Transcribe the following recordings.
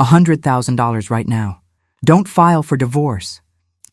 $100,000 right now. Don't file for divorce.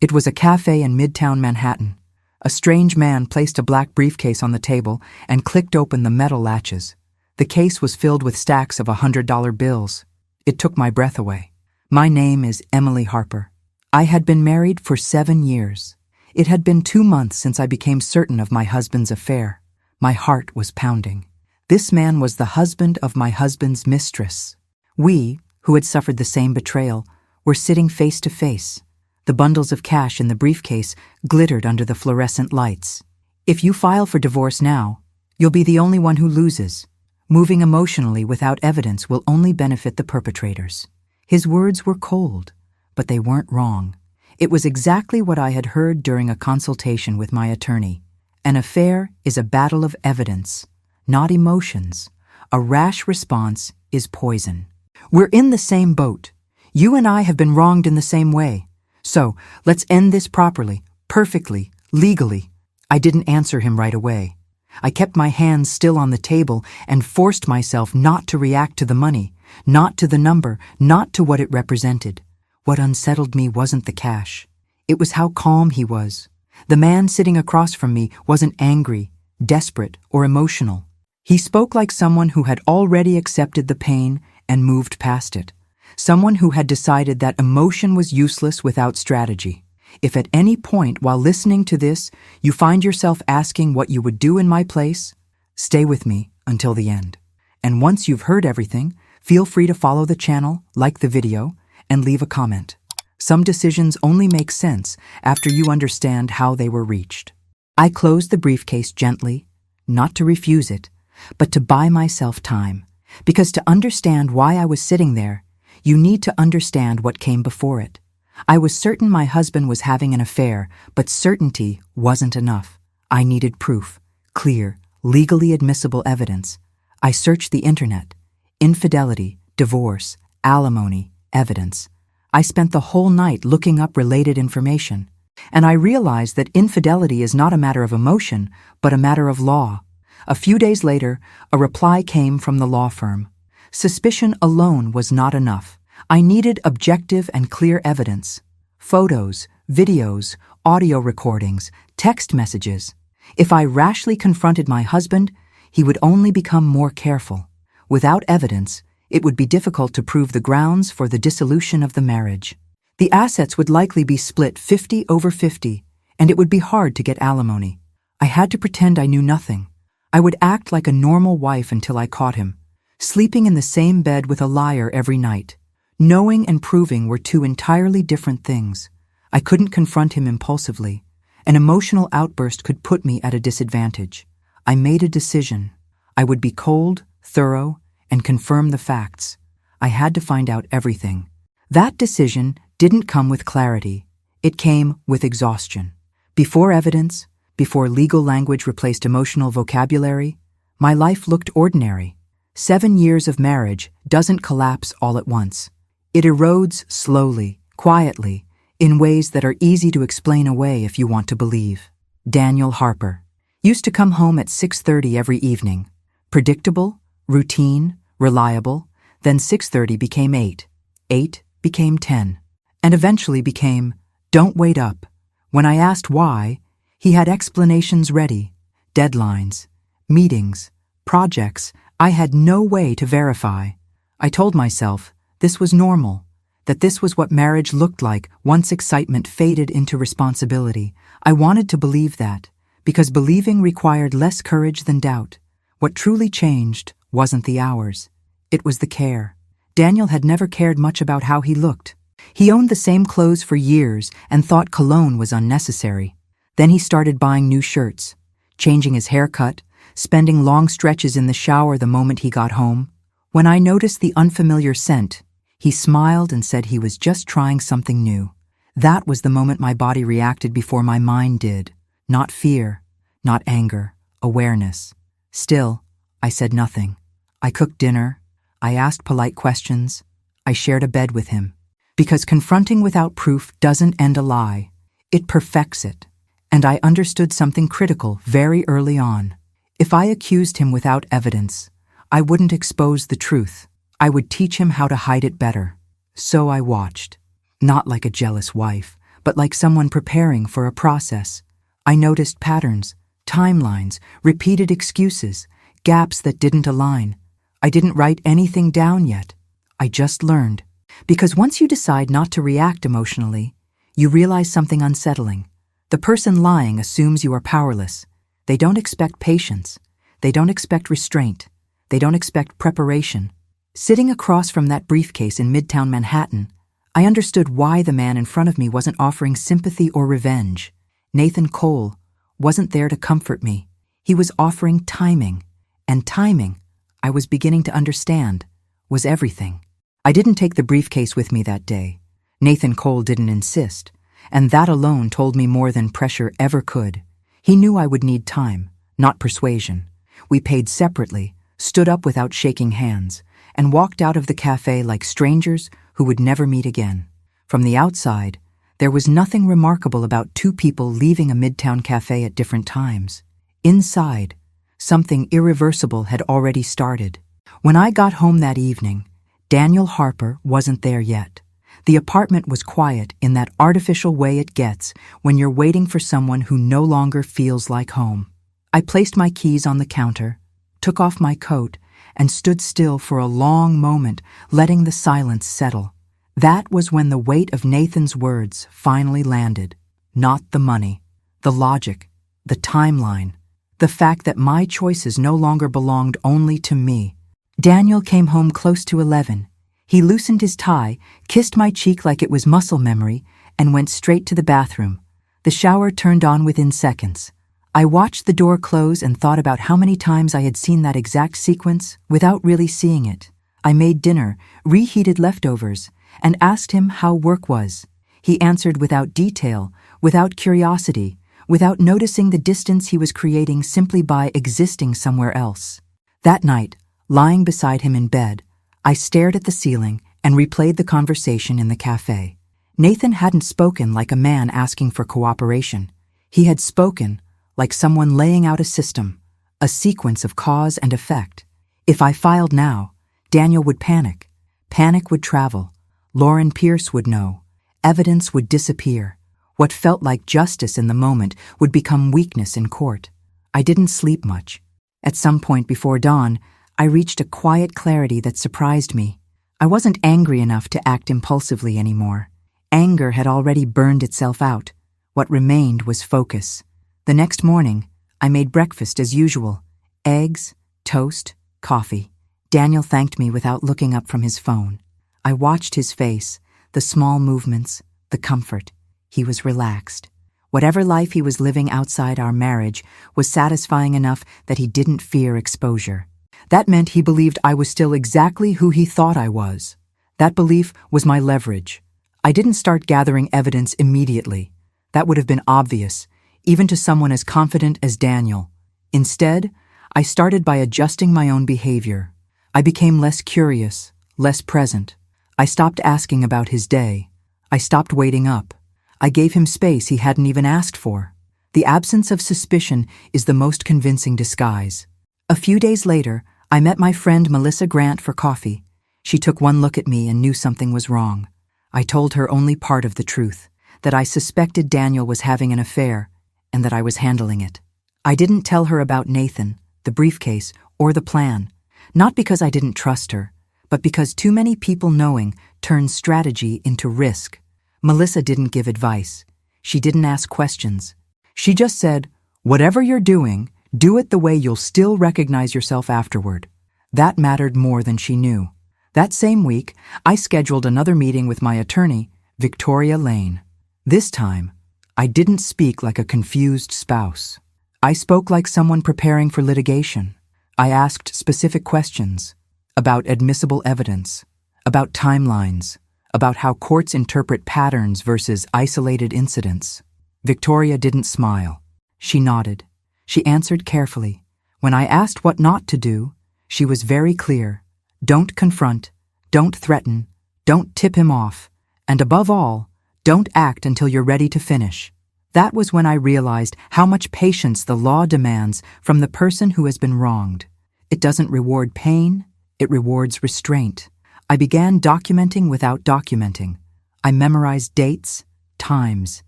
It was a café in Midtown Manhattan. A strange man placed a black briefcase on the table and clicked open the metal latches. The case was filled with stacks of $100 bills. It took my breath away. My name is Emily Harper. I had been married for 7 years. It had been 2 months since I became certain of my husband's affair. My heart was pounding. This man was the husband of my husband's mistress. We, who had suffered the same betrayal, were sitting face to face. The bundles of cash in the briefcase glittered under the fluorescent lights. If you file for divorce now, you'll be the only one who loses. Moving emotionally without evidence will only benefit the perpetrators. His words were cold, but they weren't wrong. It was exactly what I had heard during a consultation with my attorney. An affair is a battle of evidence, not emotions. A rash response is poison. We're in the same boat. You and I have been wronged in the same way. So, let's end this properly, perfectly, legally. I didn't answer him right away. I kept my hands still on the table and forced myself not to react to the money, not to the number, not to what it represented. What unsettled me wasn't the cash. It was how calm he was. The man sitting across from me wasn't angry, desperate, or emotional. He spoke like someone who had already accepted the pain and moved past it. Someone who had decided that emotion was useless without strategy. If at any point while listening to this, you find yourself asking what you would do in my place, stay with me until the end. And once you've heard everything, feel free to follow the channel, like the video, and leave a comment. Some decisions only make sense after you understand how they were reached. I closed the briefcase gently, not to refuse it, but to buy myself time. Because to understand why I was sitting there, you need to understand what came before it. I was certain my husband was having an affair, but certainty wasn't enough. I needed proof, clear, legally admissible evidence. I searched the internet. Infidelity, divorce, alimony, evidence. I spent the whole night looking up related information. And I realized that infidelity is not a matter of emotion, but a matter of law. A few days later, a reply came from the law firm. Suspicion alone was not enough. I needed objective and clear evidence. Photos, videos, audio recordings, text messages. If I rashly confronted my husband, he would only become more careful. Without evidence, it would be difficult to prove the grounds for the dissolution of the marriage. The assets would likely be split 50-50, and it would be hard to get alimony. I had to pretend I knew nothing. I would act like a normal wife until I caught him, sleeping in the same bed with a liar every night. Knowing and proving were two entirely different things. I couldn't confront him impulsively. An emotional outburst could put me at a disadvantage. I made a decision. I would be cold, thorough, and confirm the facts. I had to find out everything. That decision didn't come with clarity. It came with exhaustion. Before evidence, before legal language replaced emotional vocabulary, my life looked ordinary. 7 years of marriage doesn't collapse all at once. It erodes slowly, quietly, in ways that are easy to explain away if you want to believe. Daniel Harper used to come home at 6:30 every evening. Predictable, routine, reliable. Then 6:30 became 8. 8 became 10. And eventually became, don't wait up. When I asked why, he had explanations ready. Deadlines, meetings, projects I had no way to verify. I told myself this was normal, that this was what marriage looked like once excitement faded into responsibility. I wanted to believe that, because believing required less courage than doubt. What truly changed wasn't the hours. It was the care. Daniel had never cared much about how he looked. He owned the same clothes for years and thought cologne was unnecessary. Then he started buying new shirts, changing his haircut, spending long stretches in the shower the moment he got home. When I noticed the unfamiliar scent, he smiled and said he was just trying something new. That was the moment my body reacted before my mind did. Not fear, not anger, awareness. Still, I said nothing. I cooked dinner. I asked polite questions. I shared a bed with him. Because confronting without proof doesn't end a lie. It perfects it. And I understood something critical very early on. If I accused him without evidence, I wouldn't expose the truth. I would teach him how to hide it better. So I watched. Not like a jealous wife, but like someone preparing for a process. I noticed patterns, timelines, repeated excuses, gaps that didn't align. I didn't write anything down yet. I just learned. Because once you decide not to react emotionally, you realize something unsettling. The person lying assumes you are powerless. They don't expect patience. They don't expect restraint. They don't expect preparation. Sitting across from that briefcase in Midtown Manhattan, I understood why the man in front of me wasn't offering sympathy or revenge. Nathan Cole wasn't there to comfort me. He was offering timing. And timing, I was beginning to understand, was everything. I didn't take the briefcase with me that day. Nathan Cole didn't insist, and that alone told me more than pressure ever could. He knew I would need time, not persuasion. We paid separately, stood up without shaking hands, and walked out of the café like strangers who would never meet again. From the outside, there was nothing remarkable about two people leaving a Midtown café at different times. Inside, something irreversible had already started. When I got home that evening, Daniel Harper wasn't there yet. The apartment was quiet in that artificial way it gets when you're waiting for someone who no longer feels like home. I placed my keys on the counter, took off my coat, and stood still for a long moment, letting the silence settle. That was when the weight of Nathan's words finally landed. Not the money, the logic, the timeline, the fact that my choices no longer belonged only to me. Daniel came home close to 11. He loosened his tie, kissed my cheek like it was muscle memory, and went straight to the bathroom. The shower turned on within seconds. I watched the door close and thought about how many times I had seen that exact sequence without really seeing it. I made dinner, reheated leftovers, and asked him how work was. He answered without detail, without curiosity, without noticing the distance he was creating simply by existing somewhere else. That night, lying beside him in bed, I stared at the ceiling and replayed the conversation in the cafe. Nathan hadn't spoken like a man asking for cooperation. He had spoken like someone laying out a system, a sequence of cause and effect. If I filed now, Daniel would panic. Panic would travel. Lauren Pierce would know. Evidence would disappear. What felt like justice in the moment would become weakness in court. I didn't sleep much. At some point before dawn, I reached a quiet clarity that surprised me. I wasn't angry enough to act impulsively anymore. Anger had already burned itself out. What remained was focus. The next morning, I made breakfast as usual. Eggs, toast, coffee. Daniel thanked me without looking up from his phone. I watched his face, the small movements, the comfort. He was relaxed. Whatever life he was living outside our marriage was satisfying enough that he didn't fear exposure. That meant he believed I was still exactly who he thought I was. That belief was my leverage. I didn't start gathering evidence immediately. That would have been obvious, even to someone as confident as Daniel. Instead, I started by adjusting my own behavior. I became less curious, less present. I stopped asking about his day. I stopped waiting up. I gave him space he hadn't even asked for. The absence of suspicion is the most convincing disguise. A few days later, I met my friend Melissa Grant for coffee. She took one look at me and knew something was wrong. I told her only part of the truth, that I suspected Daniel was having an affair, and that I was handling it. I didn't tell her about Nathan, the briefcase, or the plan, not because I didn't trust her, but because too many people knowing turns strategy into risk. Melissa didn't give advice. She didn't ask questions. She just said, "Whatever you're doing, do it the way you'll still recognize yourself afterward." That mattered more than she knew. That same week, I scheduled another meeting with my attorney, Victoria Lane. This time, I didn't speak like a confused spouse. I spoke like someone preparing for litigation. I asked specific questions about admissible evidence, about timelines, about how courts interpret patterns versus isolated incidents. Victoria didn't smile. She nodded. She answered carefully. When I asked what not to do, she was very clear. Don't confront, don't threaten, don't tip him off, and above all, don't act until you're ready to finish. That was when I realized how much patience the law demands from the person who has been wronged. It doesn't reward pain, it rewards restraint. I began documenting without documenting. I memorized dates, times,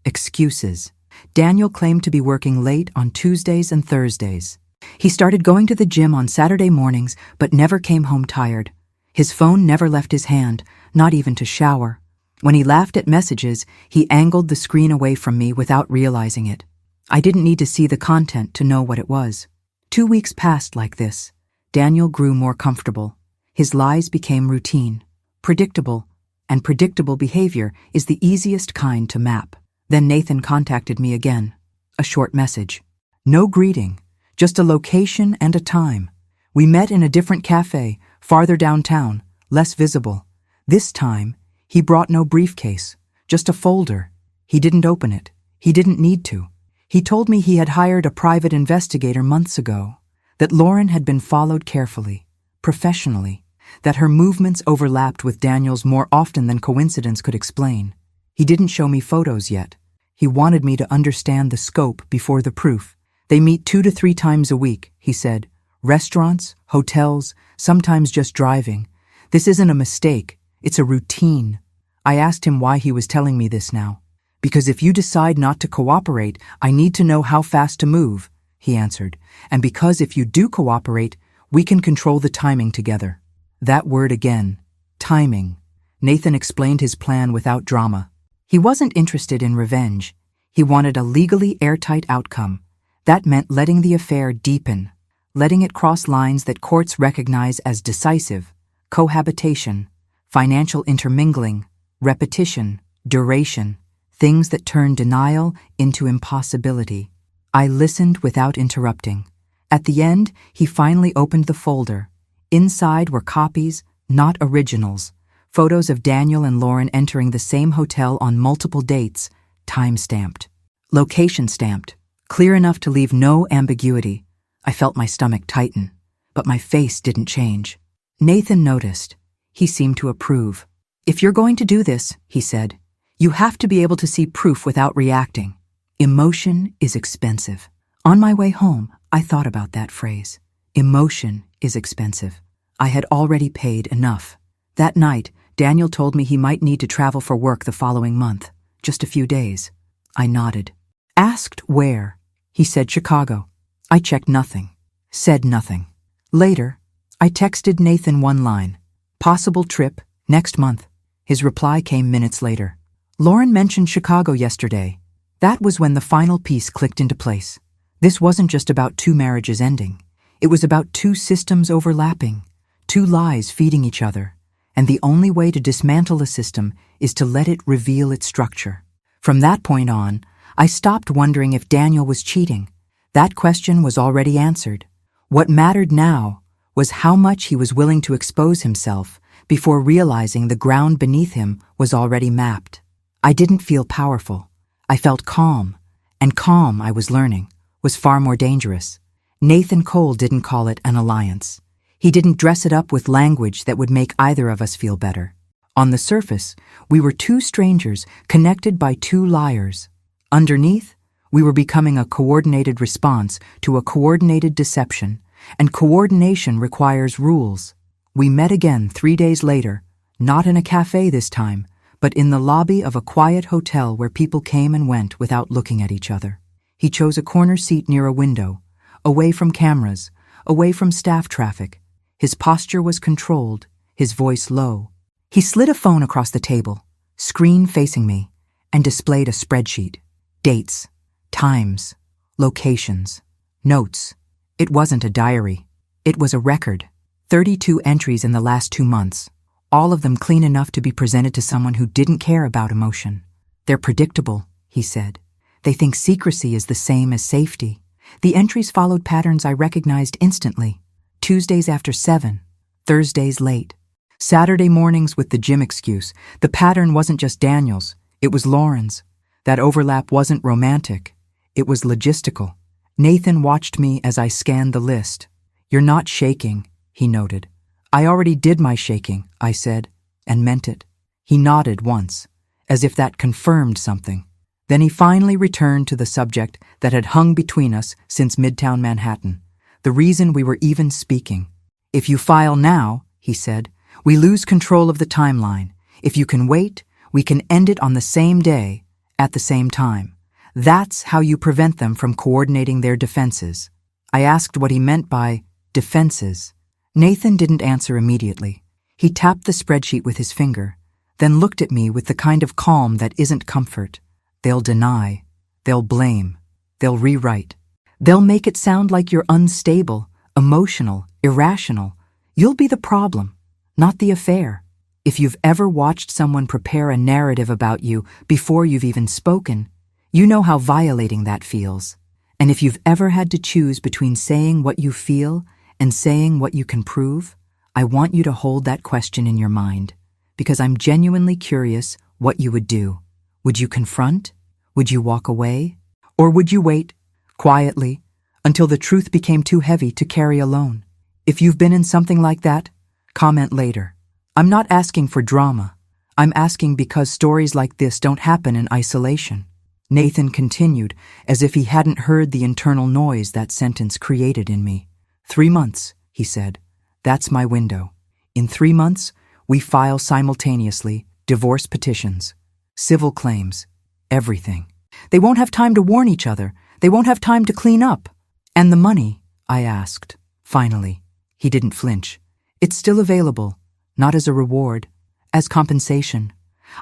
excuses. Daniel claimed to be working late on Tuesdays and Thursdays. He started going to the gym on Saturday mornings but never came home tired. His phone never left his hand, not even to shower. When he laughed at messages, he angled the screen away from me without realizing it. I didn't need to see the content to know what it was. 2 weeks passed like this. Daniel grew more comfortable. His lies became routine, predictable, and predictable behavior is the easiest kind to map. Then Nathan contacted me again. A short message. No greeting, just a location and a time. We met in a different café, farther downtown, less visible. This time, he brought no briefcase, just a folder. He didn't open it. He didn't need to. He told me he had hired a private investigator months ago, that Lauren had been followed carefully, professionally, that her movements overlapped with Daniel's more often than coincidence could explain. He didn't show me photos yet. He wanted me to understand the scope before the proof. They meet 2 to 3 times a week, he said. Restaurants, hotels, sometimes just driving. This isn't a mistake, it's a routine. I asked him why he was telling me this now. Because if you decide not to cooperate, I need to know how fast to move, he answered. And because if you do cooperate, we can control the timing together. That word again, timing. Nathan explained his plan without drama. He wasn't interested in revenge. He wanted a legally airtight outcome. That meant letting the affair deepen, letting it cross lines that courts recognize as decisive: cohabitation, financial intermingling, repetition, duration, things that turn denial into impossibility. I listened without interrupting. At the end, he finally opened the folder. Inside were copies, not originals, photos of Daniel and Lauren entering the same hotel on multiple dates, time-stamped, location-stamped, clear enough to leave no ambiguity. I felt my stomach tighten, but my face didn't change. Nathan noticed. He seemed to approve. If you're going to do this, he said, you have to be able to see proof without reacting. Emotion is expensive. On my way home, I thought about that phrase. Emotion is expensive. I had already paid enough. That night, Daniel told me he might need to travel for work the following month, just a few days. I nodded. Asked where. He said Chicago. I checked nothing, said nothing. Later, I texted Nathan one line. Possible trip, next month. His reply came minutes later. Lauren mentioned Chicago yesterday. That was when the final piece clicked into place. This wasn't just about 2 marriages ending. It was about 2 systems overlapping, 2 lies feeding each other. And the only way to dismantle a system is to let it reveal its structure. From that point on, I stopped wondering if Daniel was cheating. That question was already answered. What mattered now was how much he was willing to expose himself before realizing the ground beneath him was already mapped. I didn't feel powerful. I felt calm, and calm, I was learning, was far more dangerous. Nathan Cole didn't call it an alliance. He didn't dress it up with language that would make either of us feel better. On the surface, we were 2 strangers connected by 2 liars. Underneath, we were becoming a coordinated response to a coordinated deception, and coordination requires rules. We met again 3 days later, not in a cafe this time, but in the lobby of a quiet hotel where people came and went without looking at each other. He chose a corner seat near a window, away from cameras, away from staff traffic. His posture was controlled, his voice low. He slid a phone across the table, screen facing me, and displayed a spreadsheet. Dates, times, locations, notes. It wasn't a diary. It was a record. 32 entries in the last 2 months, all of them clean enough to be presented to someone who didn't care about emotion. They're predictable, he said. They think secrecy is the same as safety. The entries followed patterns I recognized instantly. Tuesdays after 7, Thursdays late. Saturday mornings with the gym excuse. The pattern wasn't just Daniel's, it was Lauren's. That overlap wasn't romantic, it was logistical. Nathan watched me as I scanned the list. You're not shaking, he noted. I already did my shaking, I said, and meant it. He nodded once, as if that confirmed something. Then he finally returned to the subject that had hung between us since Midtown Manhattan, the reason we were even speaking. If you file now, he said, We lose control of the timeline. If you can wait, we can end it on the same day, at the same time. That's how you prevent them from coordinating their defenses. I asked what he meant by defenses. Nathan didn't answer immediately. He tapped the spreadsheet with his finger, then looked at me with the kind of calm that isn't comfort. They'll deny. They'll blame. They'll rewrite. They'll make it sound like you're unstable, emotional, irrational. You'll be the problem, not the affair. If you've ever watched someone prepare a narrative about you before you've even spoken, you know how violating that feels. And if you've ever had to choose between saying what you feel and saying what you can prove, I want you to hold that question in your mind, because I'm genuinely curious what you would do. Would you confront? Would you walk away? Or would you wait, quietly, until the truth became too heavy to carry alone? If you've been in something like that, comment later. I'm not asking for drama. I'm asking because stories like this don't happen in isolation. Nathan continued, as if he hadn't heard the internal noise that sentence created in me. 3 months, he said. That's my window. In 3 months, we file simultaneously divorce petitions, civil claims, everything. They won't have time to warn each other. They won't have time to clean up. And the money, I asked, finally. He didn't flinch. It's still available, not as a reward, as compensation.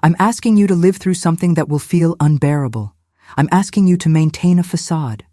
I'm asking you to live through something that will feel unbearable. I'm asking you to maintain a facade.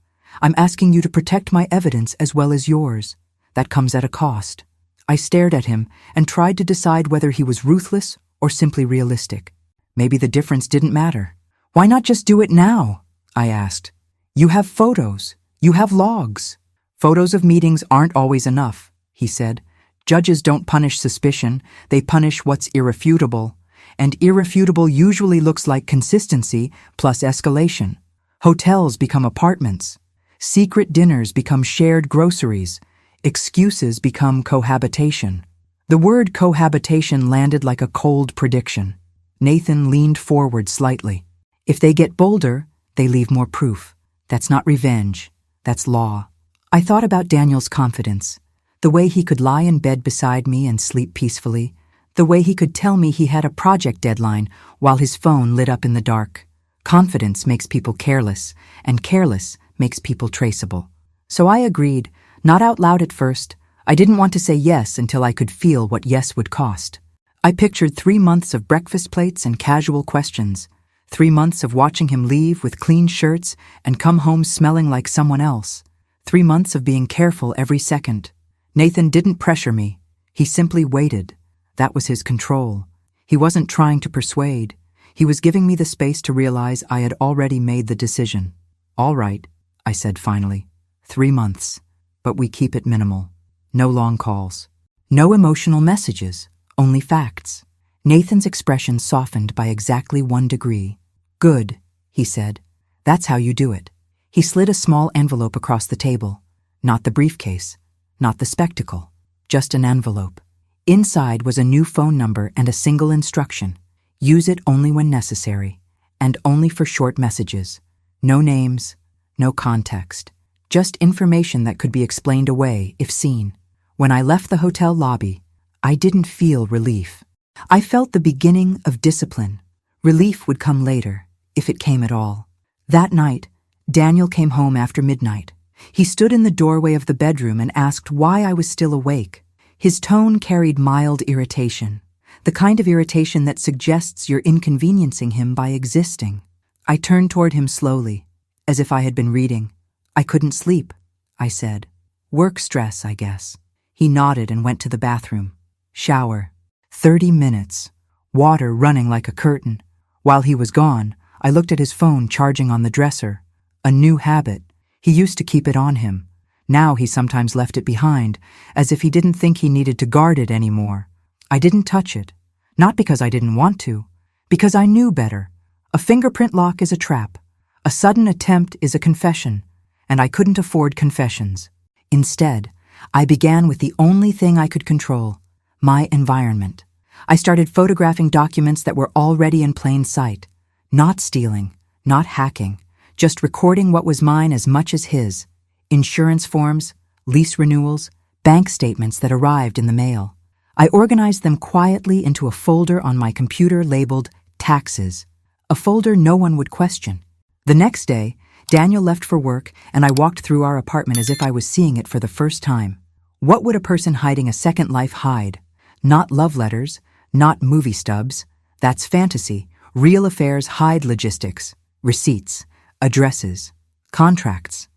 I'm asking you to protect my evidence as well as yours. That comes at a cost. I stared at him and tried to decide whether he was ruthless or simply realistic. Maybe the difference didn't matter. Why not just do it now? I asked. You have photos. You have logs. Photos of meetings aren't always enough, he said. Judges don't punish suspicion. They punish what's irrefutable. And irrefutable usually looks like consistency plus escalation. Hotels become apartments. Secret dinners become shared groceries. Excuses become cohabitation. The word cohabitation landed like a cold prediction. Nathan leaned forward slightly. If they get bolder, they leave more proof. That's not revenge. That's law. I thought about Daniel's confidence. The way he could lie in bed beside me and sleep peacefully. The way he could tell me he had a project deadline while his phone lit up in the dark. Confidence makes people careless, and careless makes people traceable. So I agreed, not out loud at first. I didn't want to say yes until I could feel what yes would cost. I pictured 3 months of breakfast plates and casual questions. 3 months of watching him leave with clean shirts and come home smelling like someone else. 3 months of being careful every second. Nathan didn't pressure me. He simply waited. That was his control. He wasn't trying to persuade. He was giving me the space to realize I had already made the decision. All right, I said finally. 3 months. But we keep it minimal. No long calls. No emotional messages. Only facts. Nathan's expression softened by exactly 1 degree. Good, he said. That's how you do it. He slid a small envelope across the table. Not the briefcase. Not the spectacle. Just an envelope. Inside was a new phone number and a single instruction. Use it only when necessary, and only for short messages. No names, no context. Just information that could be explained away if seen. When I left the hotel lobby, I didn't feel relief. I felt the beginning of discipline. Relief would come later, if it came at all. That night, Daniel came home after midnight. He stood in the doorway of the bedroom and asked why I was still awake. His tone carried mild irritation, the kind of irritation that suggests you're inconveniencing him by existing. I turned toward him slowly, as if I had been reading. I couldn't sleep, I said. Work stress, I guess. He nodded and went to the bathroom. Shower. 30 minutes. Water running like a curtain. While he was gone, I looked at his phone charging on the dresser. A new habit. He used to keep it on him. Now he sometimes left it behind, as if he didn't think he needed to guard it anymore. I didn't touch it. Not because I didn't want to. Because I knew better. A fingerprint lock is a trap. A sudden attempt is a confession. And I couldn't afford confessions. Instead, I began with the only thing I could control, my environment. I started photographing documents that were already in plain sight. Not stealing, not hacking, just recording what was mine as much as his. Insurance forms, lease renewals, bank statements that arrived in the mail. I organized them quietly into a folder on my computer labeled Taxes, a folder no one would question. The next day, Daniel left for work, and I walked through our apartment as if I was seeing it for the first time. What would a person hiding a second life hide? Not love letters, not movie stubs. That's fantasy. Real affairs hide logistics, receipts, addresses, contracts.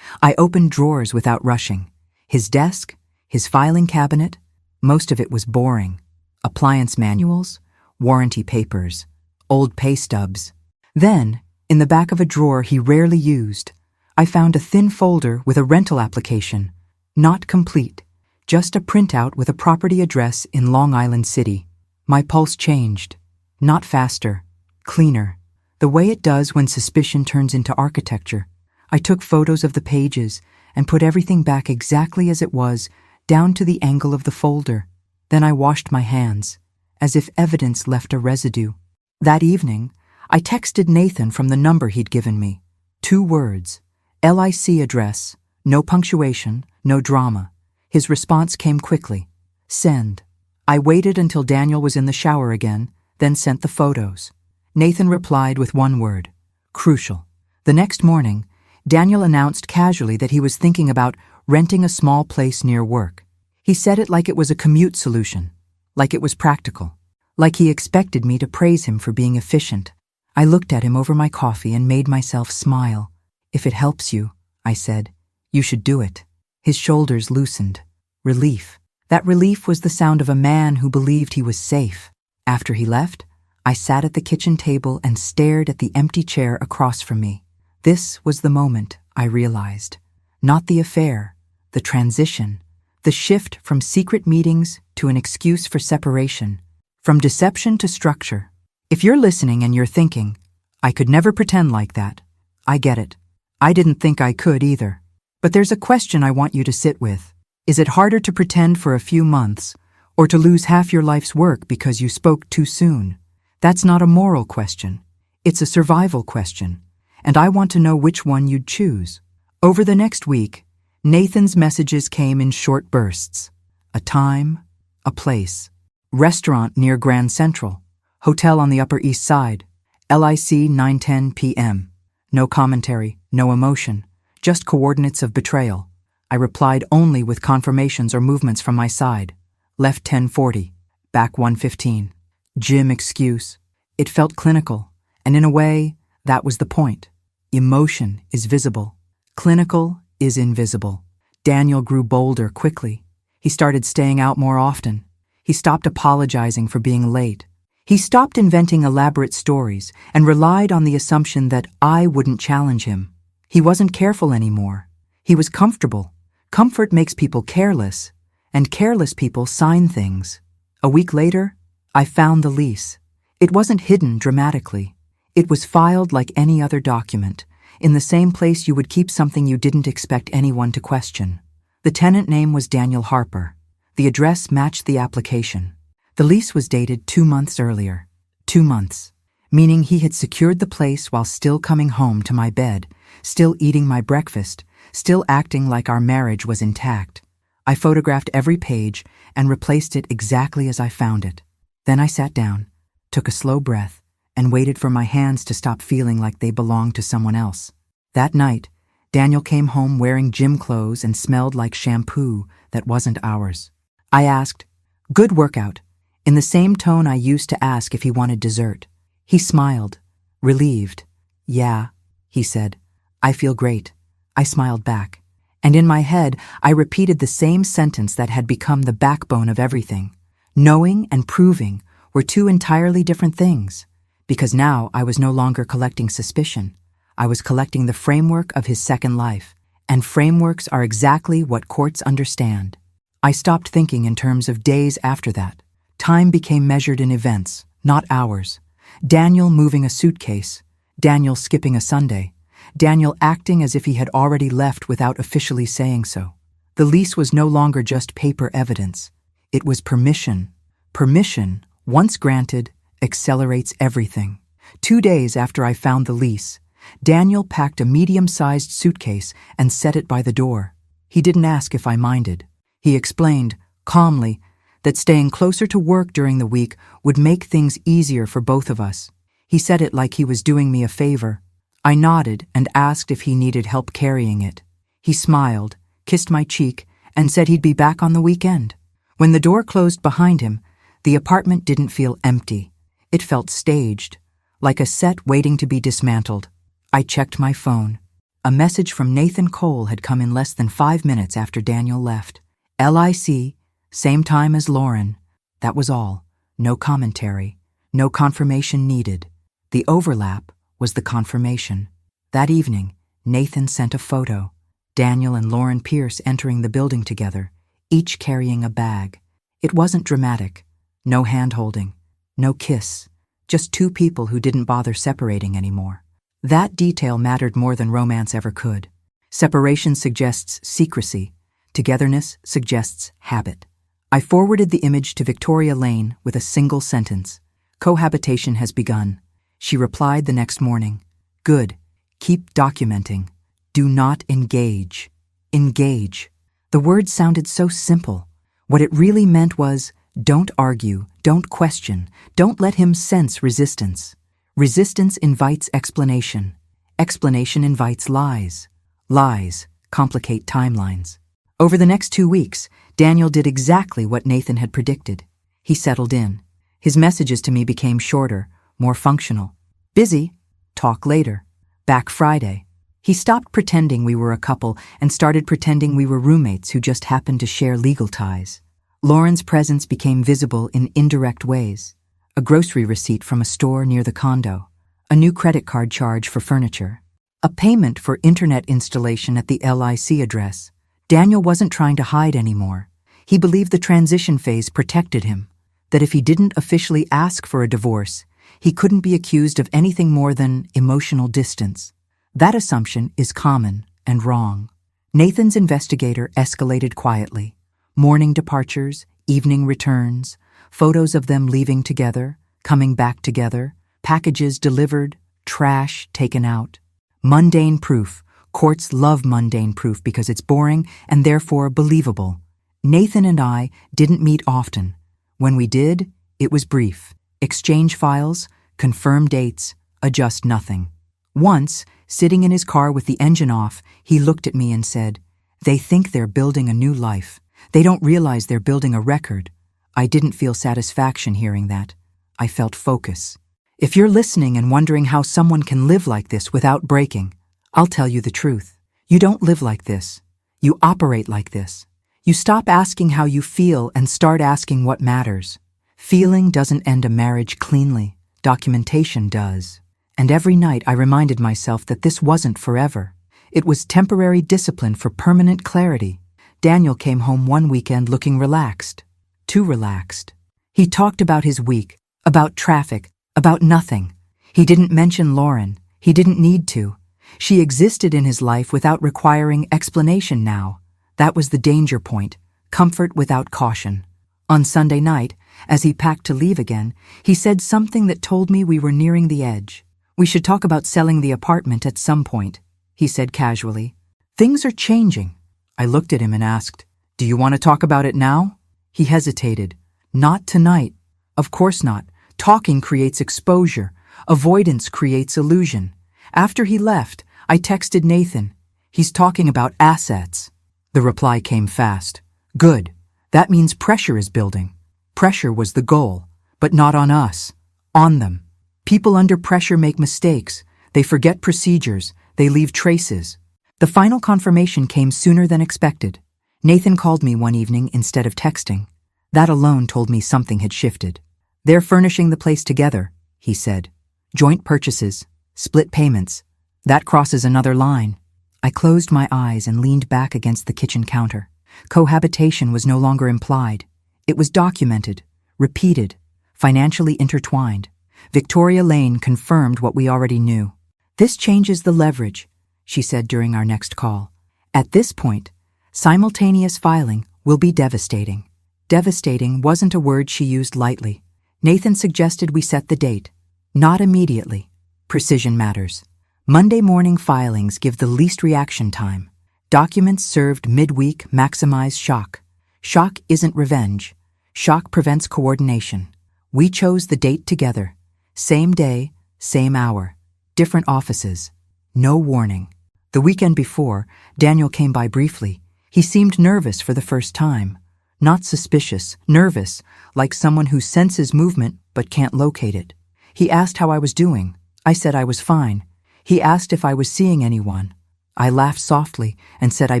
I opened drawers without rushing. His desk, his filing cabinet, most of it was boring. Appliance manuals, warranty papers, old pay stubs. Then, in the back of a drawer he rarely used, I found a thin folder with a rental application. Not complete, just a printout with a property address in Long Island City. My pulse changed. Not faster, cleaner. The way it does when suspicion turns into architecture. I took photos of the pages and put everything back exactly as it was, down to the angle of the folder. Then I washed my hands, as if evidence left a residue. That evening, I texted Nathan from the number he'd given me. 2 words, LIC address, no punctuation, no drama. His response came quickly. Send. I waited until Daniel was in the shower again, then sent the photos. Nathan replied with 1 word, crucial. The next morning, Daniel announced casually that he was thinking about renting a small place near work. He said it like it was a commute solution, like it was practical, like he expected me to praise him for being efficient. I looked at him over my coffee and made myself smile. If it helps you, I said, you should do it. His shoulders loosened. Relief. That relief was the sound of a man who believed he was safe. After he left, I sat at the kitchen table and stared at the empty chair across from me. This was the moment, I realized. Not the affair, the transition, the shift from secret meetings to an excuse for separation, from deception to structure. If you're listening and you're thinking, I could never pretend like that, I get it. I didn't think I could either. But there's a question I want you to sit with. Is it harder to pretend for a few months, or to lose half your life's work because you spoke too soon? That's not a moral question. It's a survival question, and I want to know which one you'd choose. Over the next week, Nathan's messages came in short bursts. A time, a place. Restaurant near Grand Central. Hotel on the Upper East Side. LIC 9:10 p.m. No commentary, no emotion, just coordinates of betrayal. I replied only with confirmations or movements from my side. Left 10:40, back 1:15. Gym excuse. It felt clinical, and in a way, that was the point. Emotion is visible. Clinical is invisible. Daniel grew bolder quickly. He started staying out more often. He stopped apologizing for being late. He stopped inventing elaborate stories and relied on the assumption that I wouldn't challenge him. He wasn't careful anymore. He was comfortable. Comfort makes people careless, and careless people sign things. A week later, I found the lease. It wasn't hidden dramatically. It was filed like any other document, in the same place you would keep something you didn't expect anyone to question. The tenant name was Daniel Harper. The address matched the application. The lease was dated 2 months earlier. 2 months, meaning he had secured the place while still coming home to my bed, still eating my breakfast, still acting like our marriage was intact. I photographed every page and replaced it exactly as I found it. Then I sat down, took a slow breath, and waited for my hands to stop feeling like they belonged to someone else. That night, Daniel came home wearing gym clothes and smelled like shampoo that wasn't ours. I asked, "Good workout," in the same tone I used to ask if he wanted dessert. He smiled, relieved. "Yeah," he said, "I feel great." I smiled back, and in my head I repeated the same sentence that had become the backbone of everything. Knowing and proving were 2 entirely different things, because now I was no longer collecting suspicion. I was collecting the framework of his second life, and frameworks are exactly what courts understand. I stopped thinking in terms of days after that. Time became measured in events, not hours. Daniel moving a suitcase, Daniel skipping a Sunday, Daniel acting as if he had already left without officially saying so. The lease was no longer just paper evidence. It was permission. Permission, once granted, accelerates everything. 2 days after I found the lease, Daniel packed a medium-sized suitcase and set it by the door. He didn't ask if I minded. He explained, calmly, that staying closer to work during the week would make things easier for both of us. He said it like he was doing me a favor. I nodded and asked if he needed help carrying it. He smiled, kissed my cheek, and said he'd be back on the weekend. When the door closed behind him, the apartment didn't feel empty. It felt staged, like a set waiting to be dismantled. I checked my phone. A message from Nathan Cole had come in less than 5 minutes after Daniel left. LIC, same time as Lauren. That was all. No commentary. No confirmation needed. The overlap was the confirmation. That evening, Nathan sent a photo. Daniel and Lauren Pierce entering the building together, each carrying a bag. It wasn't dramatic. No hand-holding. No kiss. Just two people who didn't bother separating anymore. That detail mattered more than romance ever could. Separation suggests secrecy. Togetherness suggests habit. I forwarded the image to Victoria Lane with a single sentence. Cohabitation has begun. She replied the next morning. Good. Keep documenting. Do not engage. Engage. The words sounded so simple. What it really meant was, don't argue, don't question, don't let him sense resistance. Resistance invites explanation. Explanation invites lies. Lies complicate timelines. Over the next 2 weeks, Daniel did exactly what Nathan had predicted. He settled in. His messages to me became shorter, more functional. Busy. Talk later. Back Friday. He stopped pretending we were a couple and started pretending we were roommates who just happened to share legal ties. Lauren's presence became visible in indirect ways. A grocery receipt from a store near the condo. A new credit card charge for furniture. A payment for internet installation at the LIC address. Daniel wasn't trying to hide anymore. He believed the transition phase protected him, that if he didn't officially ask for a divorce, he couldn't be accused of anything more than emotional distance. That assumption is common and wrong. Nathan's investigator escalated quietly. Morning departures, evening returns, photos of them leaving together, coming back together, packages delivered, trash taken out. Mundane proof. Courts love mundane proof because it's boring and therefore believable. Nathan and I didn't meet often. When we did, it was brief. Exchange files, confirm dates, adjust nothing. Once, sitting in his car with the engine off, he looked at me and said, "They think they're building a new life. They don't realize they're building a record." I didn't feel satisfaction hearing that. I felt focus. If you're listening and wondering how someone can live like this without breaking, I'll tell you the truth. You don't live like this. You operate like this. You stop asking how you feel and start asking what matters. Feeling doesn't end a marriage cleanly. Documentation does. And every night I reminded myself that this wasn't forever. It was temporary discipline for permanent clarity. Daniel came home one weekend looking relaxed. Too relaxed. He talked about his week, about traffic, about nothing. He didn't mention Lauren. He didn't need to. She existed in his life without requiring explanation now. That was the danger point. Comfort without caution. On Sunday night, as he packed to leave again, he said something that told me we were nearing the edge. "We should talk about selling the apartment at some point," he said casually. "Things are changing." I looked at him and asked, "Do you want to talk about it now?" He hesitated. "Not tonight." "Of course not. Talking creates exposure. Avoidance creates illusion." After he left, I texted Nathan. "He's talking about assets." The reply came fast. "Good. That means pressure is building." Pressure was the goal, but not on us. On them. People under pressure make mistakes. They forget procedures. They leave traces. The final confirmation came sooner than expected. Nathan called me one evening instead of texting. That alone told me something had shifted. "They're furnishing the place together," he said. "Joint purchases, split payments. That crosses another line." I closed my eyes and leaned back against the kitchen counter. Cohabitation was no longer implied. It was documented, repeated, financially intertwined. Victoria Lane confirmed what we already knew. "This changes the leverage," she said during our next call. "At this point, simultaneous filing will be devastating." Devastating wasn't a word she used lightly. Nathan suggested we set the date. Not immediately. Precision matters. Monday morning filings give the least reaction time. Documents served midweek maximize shock. Shock isn't revenge. Shock prevents coordination. We chose the date together. Same day, same hour. Different offices. No warning. The weekend before, Daniel came by briefly. He seemed nervous for the first time. Not suspicious, nervous, like someone who senses movement but can't locate it. He asked how I was doing. I said I was fine. He asked if I was seeing anyone. I laughed softly and said I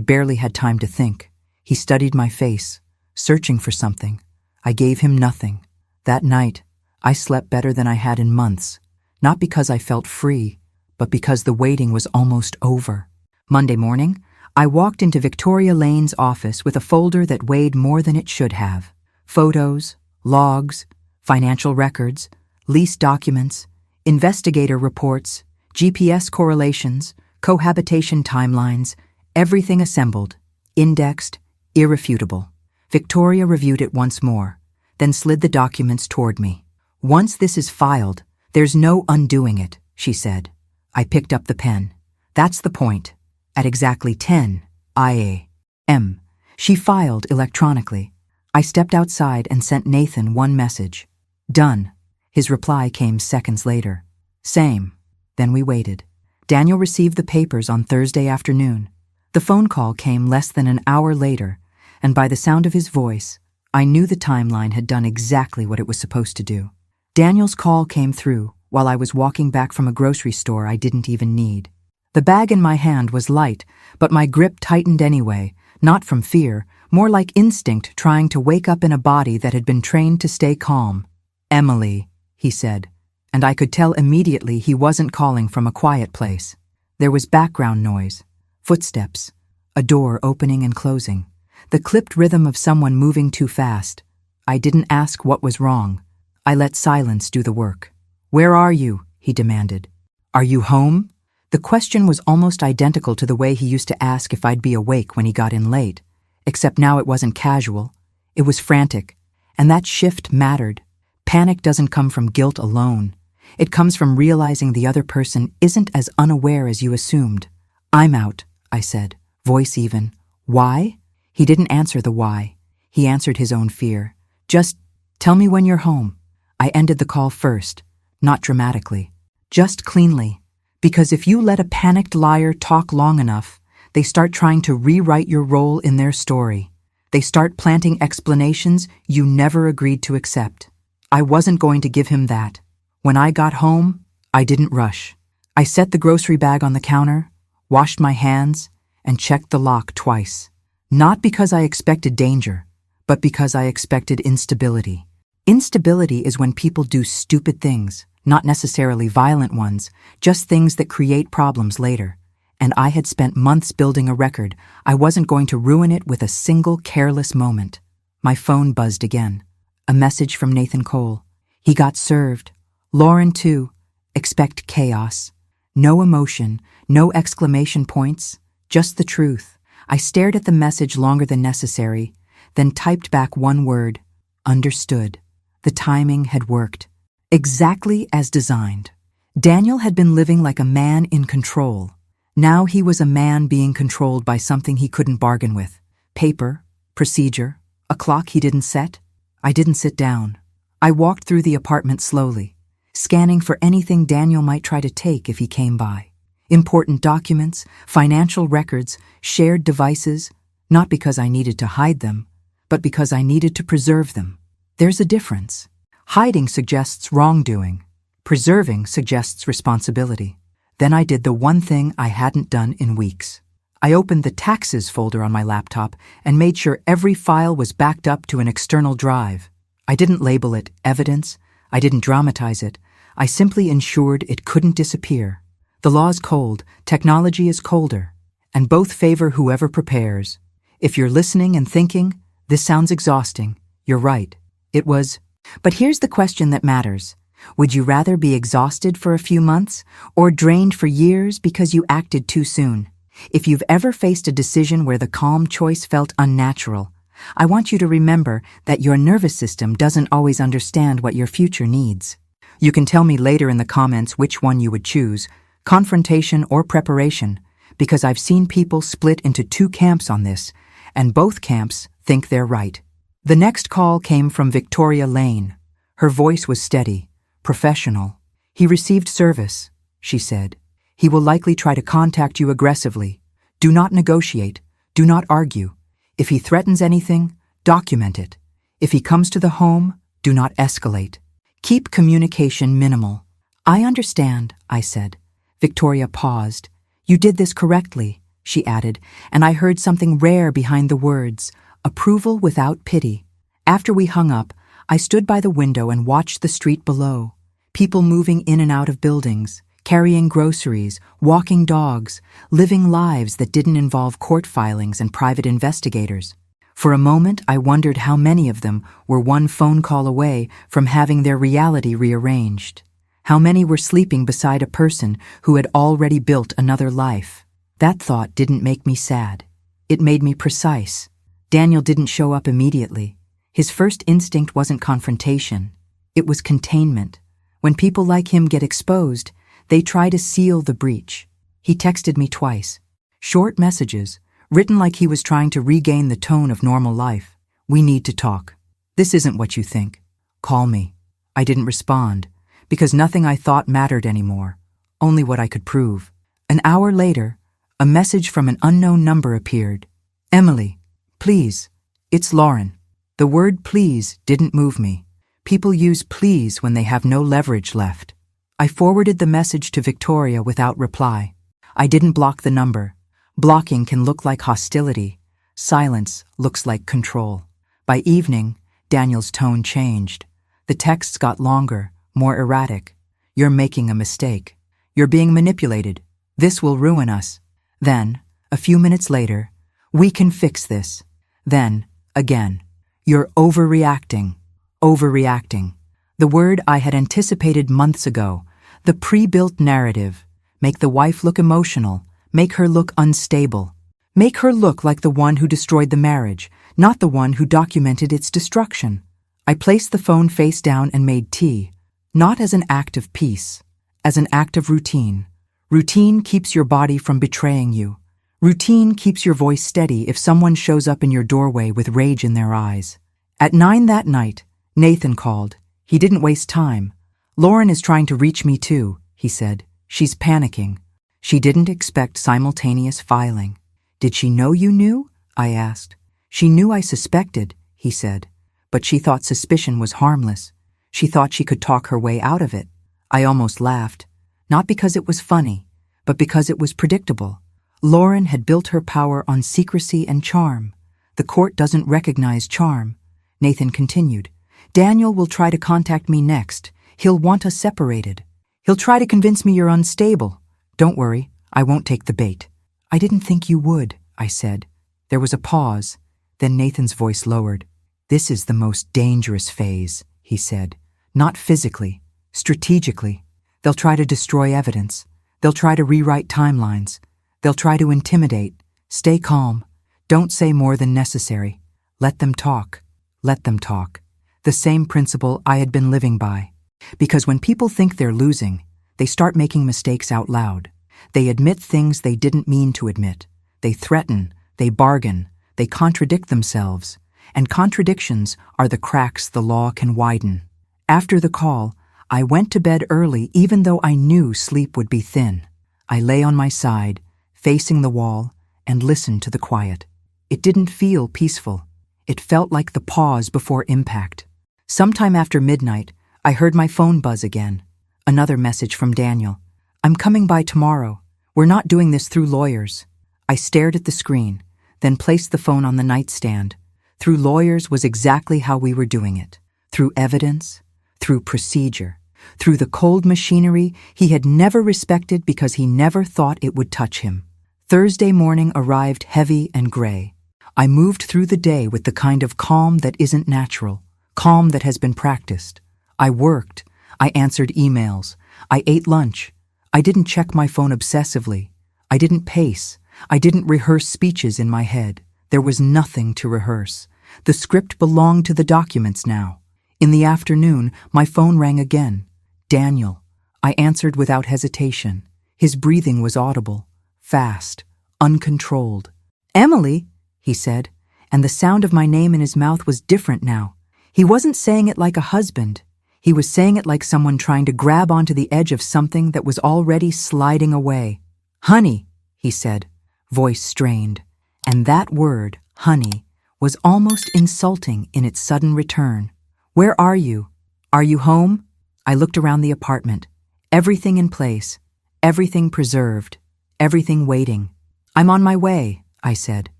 barely had time to think. He studied my face, searching for something. I gave him nothing. That night, I slept better than I had in months, not because I felt free, but because the waiting was almost over. Monday morning, I walked into Victoria Lane's office with a folder that weighed more than it should have. Photos, logs, financial records, lease documents, investigator reports, GPS correlations, cohabitation timelines, everything assembled, indexed, irrefutable. Victoria reviewed it once more, then slid the documents toward me. "Once this is filed, there's no undoing it," she said. I picked up the pen. "That's the point. At exactly 10 a.m., she filed electronically. I stepped outside and sent Nathan one message. "Done." His reply came seconds later. "Same." Then we waited. Daniel received the papers on Thursday afternoon. The phone call came less than an hour later, and by the sound of his voice, I knew the timeline had done exactly what it was supposed to do. Daniel's call came through while I was walking back from a grocery store I didn't even need. The bag in my hand was light, but my grip tightened anyway, not from fear, more like instinct trying to wake up in a body that had been trained to stay calm. "Emily," he said, and I could tell immediately he wasn't calling from a quiet place. There was background noise, footsteps, a door opening and closing, the clipped rhythm of someone moving too fast. I didn't ask what was wrong. I let silence do the work. "Where are you?" he demanded. "Are you home?" The question was almost identical to the way he used to ask if I'd be awake when he got in late, except now it wasn't casual. It was frantic, and that shift mattered. Panic doesn't come from guilt alone. It comes from realizing the other person isn't as unaware as you assumed. "I'm out," I said, voice even. "Why?" He didn't answer the why. He answered his own fear. "Just tell me when you're home." I ended the call first, not dramatically, just cleanly. Because if you let a panicked liar talk long enough, they start trying to rewrite your role in their story. They start planting explanations you never agreed to accept. I wasn't going to give him that. When I got home, I didn't rush. I set the grocery bag on the counter, washed my hands, and checked the lock twice. Not because I expected danger, but because I expected instability. Instability is when people do stupid things, not necessarily violent ones, just things that create problems later. And I had spent months building a record. I wasn't going to ruin it with a single careless moment. My phone buzzed again. A message from Nathan Cole. He got served. Lauren too. Expect chaos. No emotion, no exclamation points, just the truth. I stared at the message longer than necessary, then typed back one word. Understood. The timing had worked. Exactly as designed. Daniel had been living like a man in control. Now he was a man being controlled by something he couldn't bargain with. Paper, procedure, a clock he didn't set. I didn't sit down. I walked through the apartment slowly, scanning for anything Daniel might try to take if he came by. Important documents, financial records, shared devices, not because I needed to hide them, but because I needed to preserve them. There's a difference. Hiding suggests wrongdoing. Preserving suggests responsibility. Then I did the one thing I hadn't done in weeks. I opened the taxes folder on my laptop and made sure every file was backed up to an external drive. I didn't label it evidence. I didn't dramatize it. I simply ensured it couldn't disappear. The law's cold, technology is colder, and both favor whoever prepares. If you're listening and thinking, this sounds exhausting, you're right. It was. But here's the question that matters. Would you rather be exhausted for a few months or drained for years because you acted too soon? If you've ever faced a decision where the calm choice felt unnatural, I want you to remember that your nervous system doesn't always understand what your future needs. You can tell me later in the comments which one you would choose, confrontation or preparation, because I've seen people split into two camps on this, and both camps think they're right. The next call came from Victoria Lane. Her voice was steady, professional. "He received service," she said. "He will likely try to contact you aggressively. Do not negotiate. Do not argue. If he threatens anything, document it. If he comes to the home, do not escalate. Keep communication minimal." "I understand," I said. Victoria paused. "You did this correctly," she added, and I heard something rare behind the words, approval without pity. After we hung up, I stood by the window and watched the street below. People moving in and out of buildings, carrying groceries, walking dogs, living lives that didn't involve court filings and private investigators. For a moment, I wondered how many of them were one phone call away from having their reality rearranged. How many were sleeping beside a person who had already built another life. That thought didn't make me sad. It made me precise. Daniel didn't show up immediately. His first instinct wasn't confrontation. It was containment. When people like him get exposed, they try to seal the breach. He texted me twice. Short messages, written like he was trying to regain the tone of normal life. "We need to talk. This isn't what you think. Call me." I didn't respond, because nothing I thought mattered anymore, only what I could prove. An hour later, a message from an unknown number appeared. "Emily, please, it's Lauren." The word please didn't move me. People use please when they have no leverage left. I forwarded the message to Victoria without reply. I didn't block the number. Blocking can look like hostility. Silence looks like control. By evening, Daniel's tone changed. The texts got longer, more erratic. "You're making a mistake. You're being manipulated. This will ruin us." Then, a few minutes later, "We can fix this." Then, again, "You're overreacting. Overreacting." The word I had anticipated months ago, the pre-built narrative. Make the wife look emotional, make her look unstable. Make her look like the one who destroyed the marriage, not the one who documented its destruction. I placed the phone face down and made tea, not as an act of peace, as an act of routine. Routine keeps your body from betraying you. Routine keeps your voice steady if someone shows up in your doorway with rage in their eyes. At 9 that night, Nathan called. He didn't waste time. "Lauren is trying to reach me too," he said. "She's panicking." She didn't expect simultaneous filing. "Did she know you knew?" I asked. "She knew I suspected," he said. "But she thought suspicion was harmless. She thought she could talk her way out of it." I almost laughed, not because it was funny, but because it was predictable. Lauren had built her power on secrecy and charm. The court doesn't recognize charm. Nathan continued. "Daniel will try to contact me next. He'll want us separated. He'll try to convince me you're unstable. Don't worry, I won't take the bait." "I didn't think you would," I said. There was a pause. Then Nathan's voice lowered. "This is the most dangerous phase," he said. "Not physically, strategically. They'll try to destroy evidence. They'll try to rewrite timelines. They'll try to intimidate. Stay calm. Don't say more than necessary. Let them talk. Let them talk." The same principle I had been living by. Because when people think they're losing, they start making mistakes out loud. They admit things they didn't mean to admit. They threaten, they bargain, they contradict themselves. And contradictions are the cracks the law can widen. After the call, I went to bed early even though I knew sleep would be thin. I lay on my side, facing the wall, and listened to the quiet. It didn't feel peaceful. It felt like the pause before impact. Sometime after midnight, I heard my phone buzz again. Another message from Daniel. "I'm coming by tomorrow. We're not doing this through lawyers." I stared at the screen, then placed the phone on the nightstand. Through lawyers was exactly how we were doing it. Through evidence, through procedure, through the cold machinery he had never respected because he never thought it would touch him. Thursday morning arrived heavy and gray. I moved through the day with the kind of calm that isn't natural, calm that has been practiced. I worked. I answered emails. I ate lunch. I didn't check my phone obsessively. I didn't pace. I didn't rehearse speeches in my head. There was nothing to rehearse. The script belonged to the documents now. In the afternoon, my phone rang again. Daniel. I answered without hesitation. His breathing was audible, fast, uncontrolled. "Emily," he said, and the sound of my name in his mouth was different now. He wasn't saying it like a husband. He was saying it like someone trying to grab onto the edge of something that was already sliding away. "Honey," he said, voice strained, and that word, honey, was almost insulting in its sudden return. "Where are you? Are you home?" I looked around the apartment. Everything in place, everything preserved, everything waiting. "I'm on my way," I said.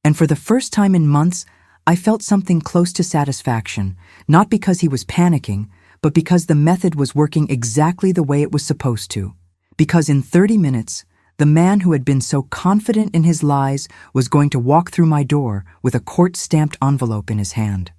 And for the first time in months, I felt something close to satisfaction, not because he was panicking, but because the method was working exactly the way it was supposed to. Because in 30 minutes, the man who had been so confident in his lies was going to walk through my door with a court-stamped envelope in his hand.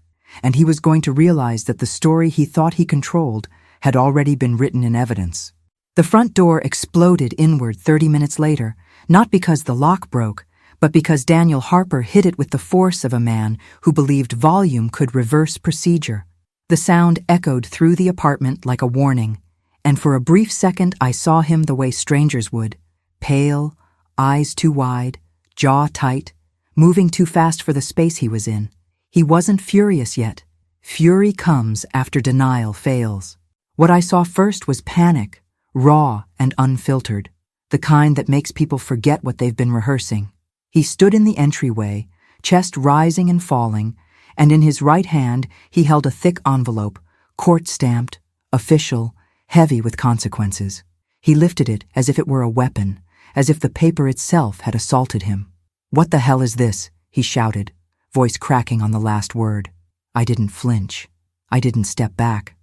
And he was going to realize that the story he thought he controlled had already been written in evidence. The front door exploded inward 30 minutes later, not because the lock broke, but because Daniel Harper hit it with the force of a man who believed volume could reverse procedure. The sound echoed through the apartment like a warning, and for a brief second I saw him the way strangers would, pale, eyes too wide, jaw tight, moving too fast for the space he was in. He wasn't furious yet. Fury comes after denial fails. What I saw first was panic, raw and unfiltered, the kind that makes people forget what they've been rehearsing. He stood in the entryway, chest rising and falling, and in his right hand he held a thick envelope, court-stamped, official, heavy with consequences. He lifted it as if it were a weapon, as if the paper itself had assaulted him. "What the hell is this?" he shouted, voice cracking on the last word. I didn't flinch. I didn't step back.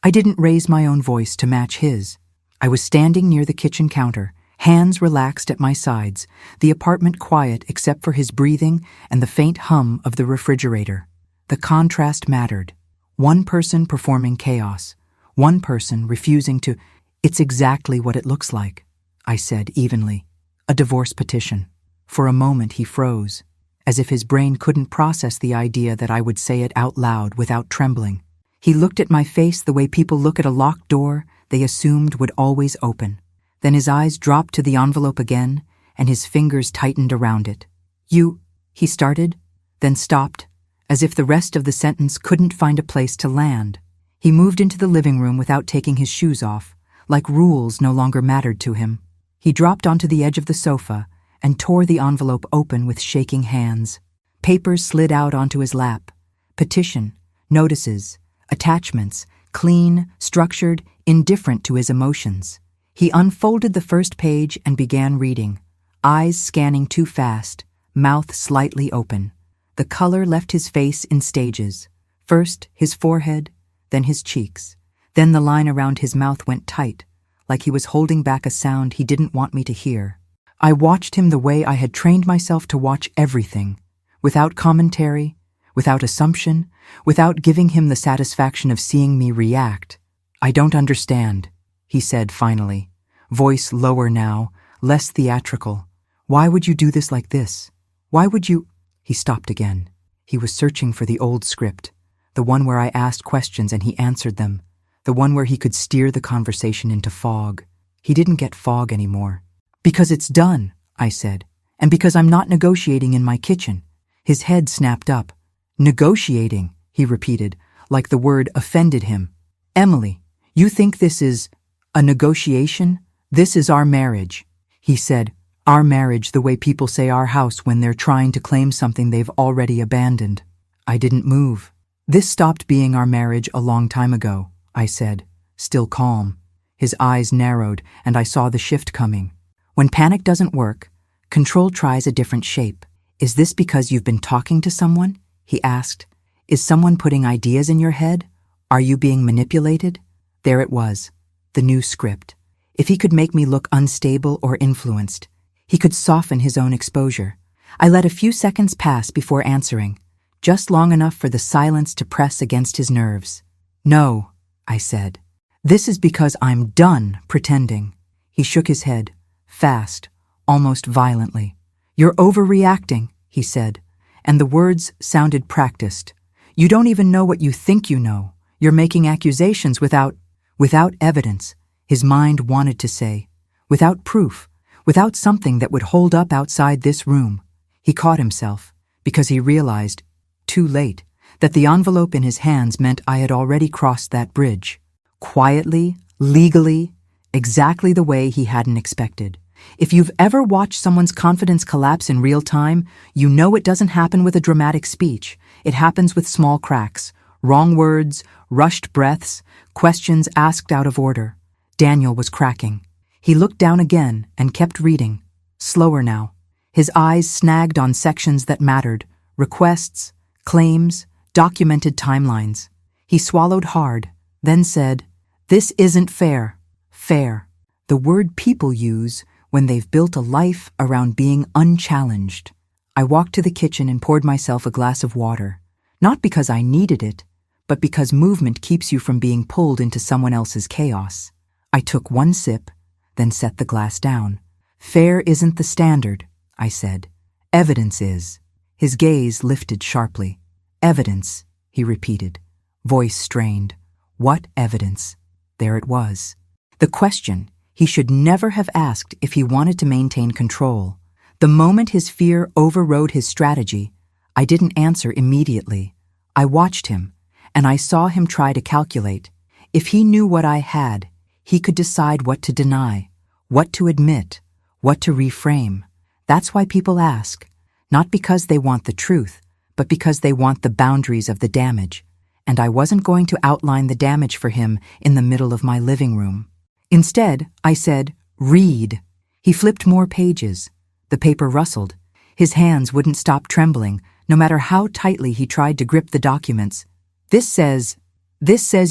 I didn't raise my own voice to match his. I was standing near the kitchen counter, hands relaxed at my sides, the apartment quiet except for his breathing and the faint hum of the refrigerator. The contrast mattered. One person performing chaos, one person refusing to. "It's exactly what it looks like," I said evenly. "A divorce petition." For a moment he froze, as if his brain couldn't process the idea that I would say it out loud without trembling. He looked at my face the way people look at a locked door they assumed would always open. Then his eyes dropped to the envelope again, and his fingers tightened around it. "You," he started, then stopped, as if the rest of the sentence couldn't find a place to land. He moved into the living room without taking his shoes off, like rules no longer mattered to him. He dropped onto the edge of the sofa and tore the envelope open with shaking hands. Papers slid out onto his lap. Petition, notices, attachments, clean, structured, indifferent to his emotions. He unfolded the first page and began reading, eyes scanning too fast, mouth slightly open. The color left his face in stages. First his forehead, then his cheeks. Then the line around his mouth went tight, like he was holding back a sound he didn't want me to hear. I watched him the way I had trained myself to watch everything, without commentary, without assumption, without giving him the satisfaction of seeing me react. "I don't understand," he said finally, voice lower now, less theatrical. "Why would you do this like this? Why would you—" He stopped again. He was searching for the old script, the one where I asked questions and he answered them, the one where he could steer the conversation into fog. He didn't get fog anymore. "Because it's done," I said, "and because I'm not negotiating in my kitchen." His head snapped up. "Negotiating," he repeated, like the word offended him. "Emily, you think this is a negotiation? This is our marriage." He said, "Our marriage," the way people say our house when they're trying to claim something they've already abandoned. I didn't move. "This stopped being our marriage a long time ago," I said, still calm. His eyes narrowed, and I saw the shift coming. When panic doesn't work, control tries a different shape. "Is this because you've been talking to someone?" he asked. "Is someone putting ideas in your head? Are you being manipulated?" There it was, the new script. If he could make me look unstable or influenced, he could soften his own exposure. I let a few seconds pass before answering, just long enough for the silence to press against his nerves. "No," I said. "This is because I'm done pretending." He shook his head, fast, almost violently. "You're overreacting," he said, and the words sounded practiced. "You don't even know what you think you know. You're making accusations without evidence," his mind wanted to say, without proof, without something that would hold up outside this room. He caught himself. because he realized, too late, that the envelope in his hands meant I had already crossed that bridge. Quietly, legally, exactly the way he hadn't expected. If you've ever watched someone's confidence collapse in real time, you know it doesn't happen with a dramatic speech. It happens with small cracks, wrong words, rushed breaths, questions asked out of order. Daniel was cracking. He looked down again and kept reading, slower now. His eyes snagged on sections that mattered, requests, claims, documented timelines. He swallowed hard, then said, "This isn't fair." Fair. The word people use when they've built a life around being unchallenged. I walked to the kitchen and poured myself a glass of water, not because I needed it, but because movement keeps you from being pulled into someone else's chaos. I took one sip, then set the glass down. "Fair isn't the standard," I said. "Evidence is." His gaze lifted sharply. "Evidence," he repeated, voice strained. What evidence? There it was. The question he should never have asked if he wanted to maintain control. The moment his fear overrode his strategy, I didn't answer immediately. I watched him, and I saw him try to calculate. If he knew what I had, he could decide what to deny, what to admit, what to reframe. That's why people ask, not because they want the truth, but because they want the boundaries of the damage. And I wasn't going to outline the damage for him in the middle of my living room. Instead, I said, "Read." He flipped more pages. The paper rustled. His hands wouldn't stop trembling, no matter how tightly he tried to grip the documents. This says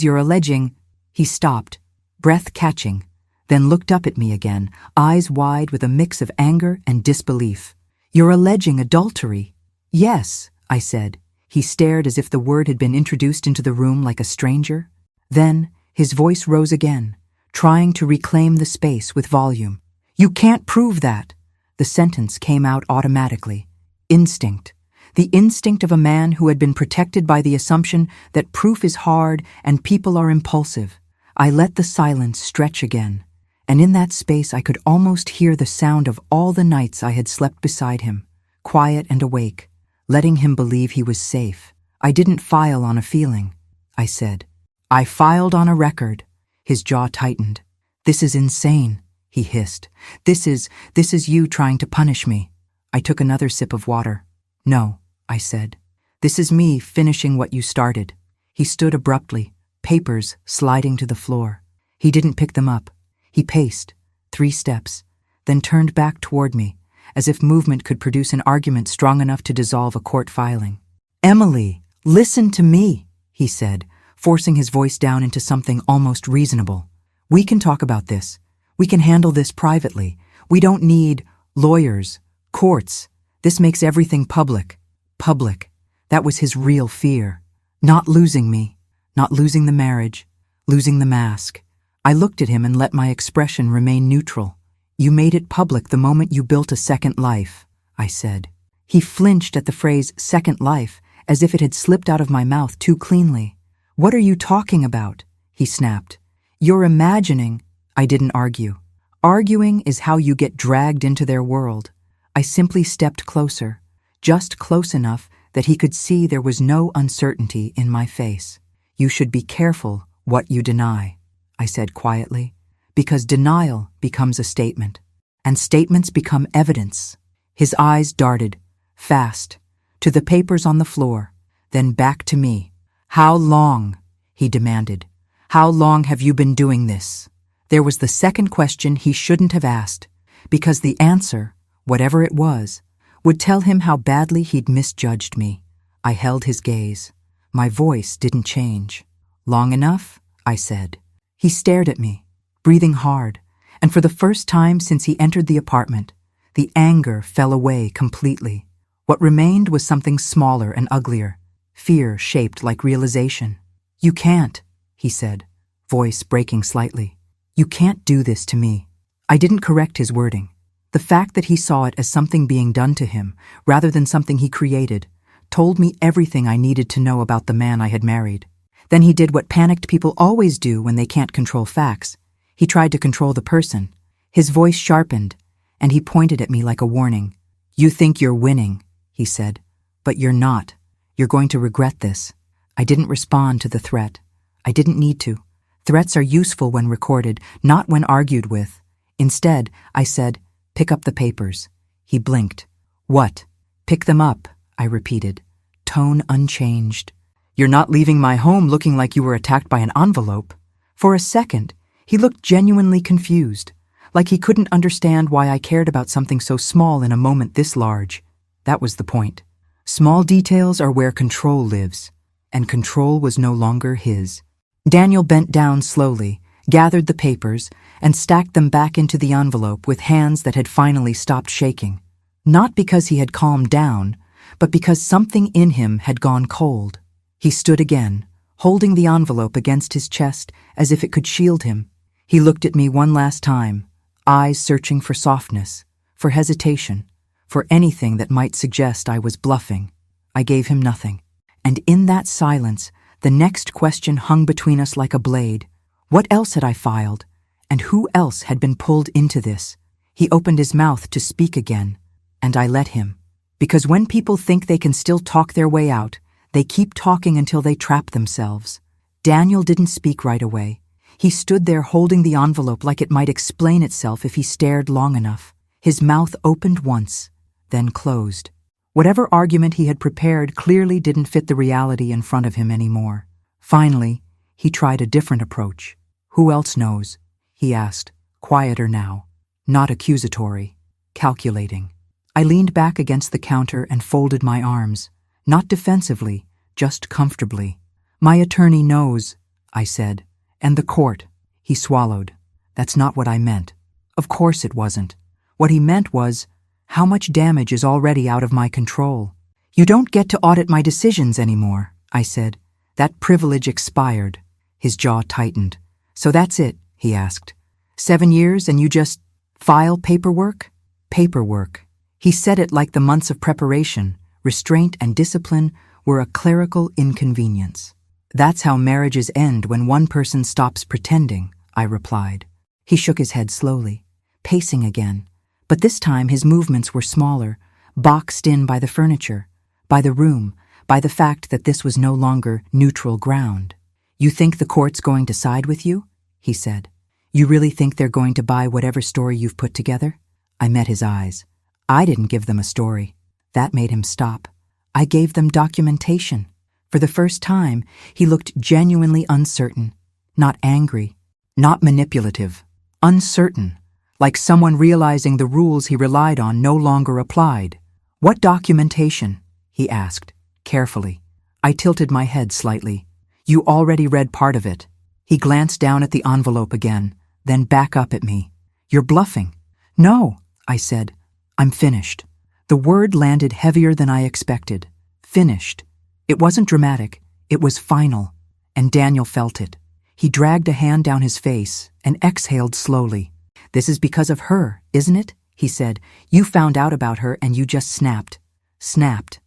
you're alleging." He stopped, breath catching, then looked up at me again, eyes wide with a mix of anger and disbelief. "You're alleging adultery." "Yes," I said. He stared as if the word had been introduced into the room like a stranger. Then his voice rose again, trying to reclaim the space with volume. "You can't prove that." The sentence came out automatically. Instinct. The instinct of a man who had been protected by the assumption that proof is hard and people are impulsive. I let the silence stretch again, and in that space I could almost hear the sound of all the nights I had slept beside him, quiet and awake, letting him believe he was safe. "I didn't file on a feeling," I said. "I filed on a record." His jaw tightened. "This is insane," he hissed. This is you trying to punish me." I took another sip of water. "No," I said. "This is me finishing what you started." He stood abruptly, papers sliding to the floor. He didn't pick them up. He paced, 3 steps, then turned back toward me, as if movement could produce an argument strong enough to dissolve a court filing. "Emily, listen to me," he said, forcing his voice down into something almost reasonable. "We can talk about this. We can handle this privately. We don't need lawyers, courts. This makes everything public." Public. That was his real fear. Not losing me. Not losing the marriage. Losing the mask. I looked at him and let my expression remain neutral. "You made it public the moment you built a second life," I said. He flinched at the phrase "second life" as if it had slipped out of my mouth too cleanly. "What are you talking about?" he snapped. "You're imagining." I didn't argue. Arguing is how you get dragged into their world. I simply stepped closer, just close enough that he could see there was no uncertainty in my face. "You should be careful what you deny," I said quietly, "because denial becomes a statement, and statements become evidence." His eyes darted, fast, to the papers on the floor, then back to me. "How long?" he demanded. "How long have you been doing this?" There was the second question he shouldn't have asked, because the answer, whatever it was, would tell him how badly he'd misjudged me. I held his gaze. My voice didn't change. "Long enough?" I said. He stared at me, breathing hard, and for the first time since he entered the apartment, the anger fell away completely. What remained was something smaller and uglier, fear shaped like realization. "You can't," he said, voice breaking slightly. "You can't do this to me." I didn't correct his wording. The fact that he saw it as something being done to him, rather than something he created, told me everything I needed to know about the man I had married. Then he did what panicked people always do when they can't control facts. He tried to control the person. His voice sharpened, and he pointed at me like a warning. "You think you're winning," he said. But you're not. You're going to regret this. I didn't respond to the threat. I didn't need to. Threats are useful when recorded, not when argued with. Instead, I said, "Pick up the papers." He blinked. "What?" "Pick them up," I repeated, tone unchanged. "You're not leaving my home looking like you were attacked by an envelope." For a second, he looked genuinely confused, like he couldn't understand why I cared about something so small in a moment this large. That was the point. Small details are where control lives, and control was no longer his. Daniel bent down slowly, gathered the papers, and stacked them back into the envelope with hands that had finally stopped shaking. Not because he had calmed down, but because something in him had gone cold. He stood again, holding the envelope against his chest as if it could shield him. He looked at me one last time, eyes searching for softness, for hesitation, for anything that might suggest I was bluffing. I gave him nothing. And in that silence, the next question hung between us like a blade. What else had I filed? And who else had been pulled into this? He opened his mouth to speak again, and I let him. Because when people think they can still talk their way out, they keep talking until they trap themselves. Daniel didn't speak right away. He stood there holding the envelope like it might explain itself if he stared long enough. His mouth opened once, then closed. Whatever argument he had prepared clearly didn't fit the reality in front of him anymore. Finally, he tried a different approach. "Who else knows?" he asked, quieter now, not accusatory, calculating. I leaned back against the counter and folded my arms, not defensively, just comfortably. "My attorney knows," I said, "and the court." He swallowed. "That's not what I meant." Of course it wasn't. What he meant was, how much damage is already out of my control? "You don't get to audit my decisions anymore," I said. "That privilege expired." His jaw tightened. "So that's it?" he asked. 7 years and you just file paperwork? Paperwork. He said it like the months of preparation, restraint, and discipline were a clerical inconvenience. "That's how marriages end when one person stops pretending," I replied. He shook his head slowly, pacing again. But this time his movements were smaller, boxed in by the furniture, by the room, by the fact that this was no longer neutral ground. "You think the court's going to side with you?" he said. "You really think they're going to buy whatever story you've put together?" I met his eyes. I didn't give them a story. That made him stop. I gave them documentation. For the first time, he looked genuinely uncertain, not angry, not manipulative, uncertain, like someone realizing the rules he relied on no longer applied. "What documentation?" he asked, carefully. I tilted my head slightly. "You already read part of it." He glanced down at the envelope again, then back up at me. "You're bluffing." "No," I said. "I'm finished." The word landed heavier than I expected. Finished. It wasn't dramatic. It was final. And Daniel felt it. He dragged a hand down his face and exhaled slowly. "This is because of her, isn't it?" he said. "You found out about her and you just snapped." Snapped.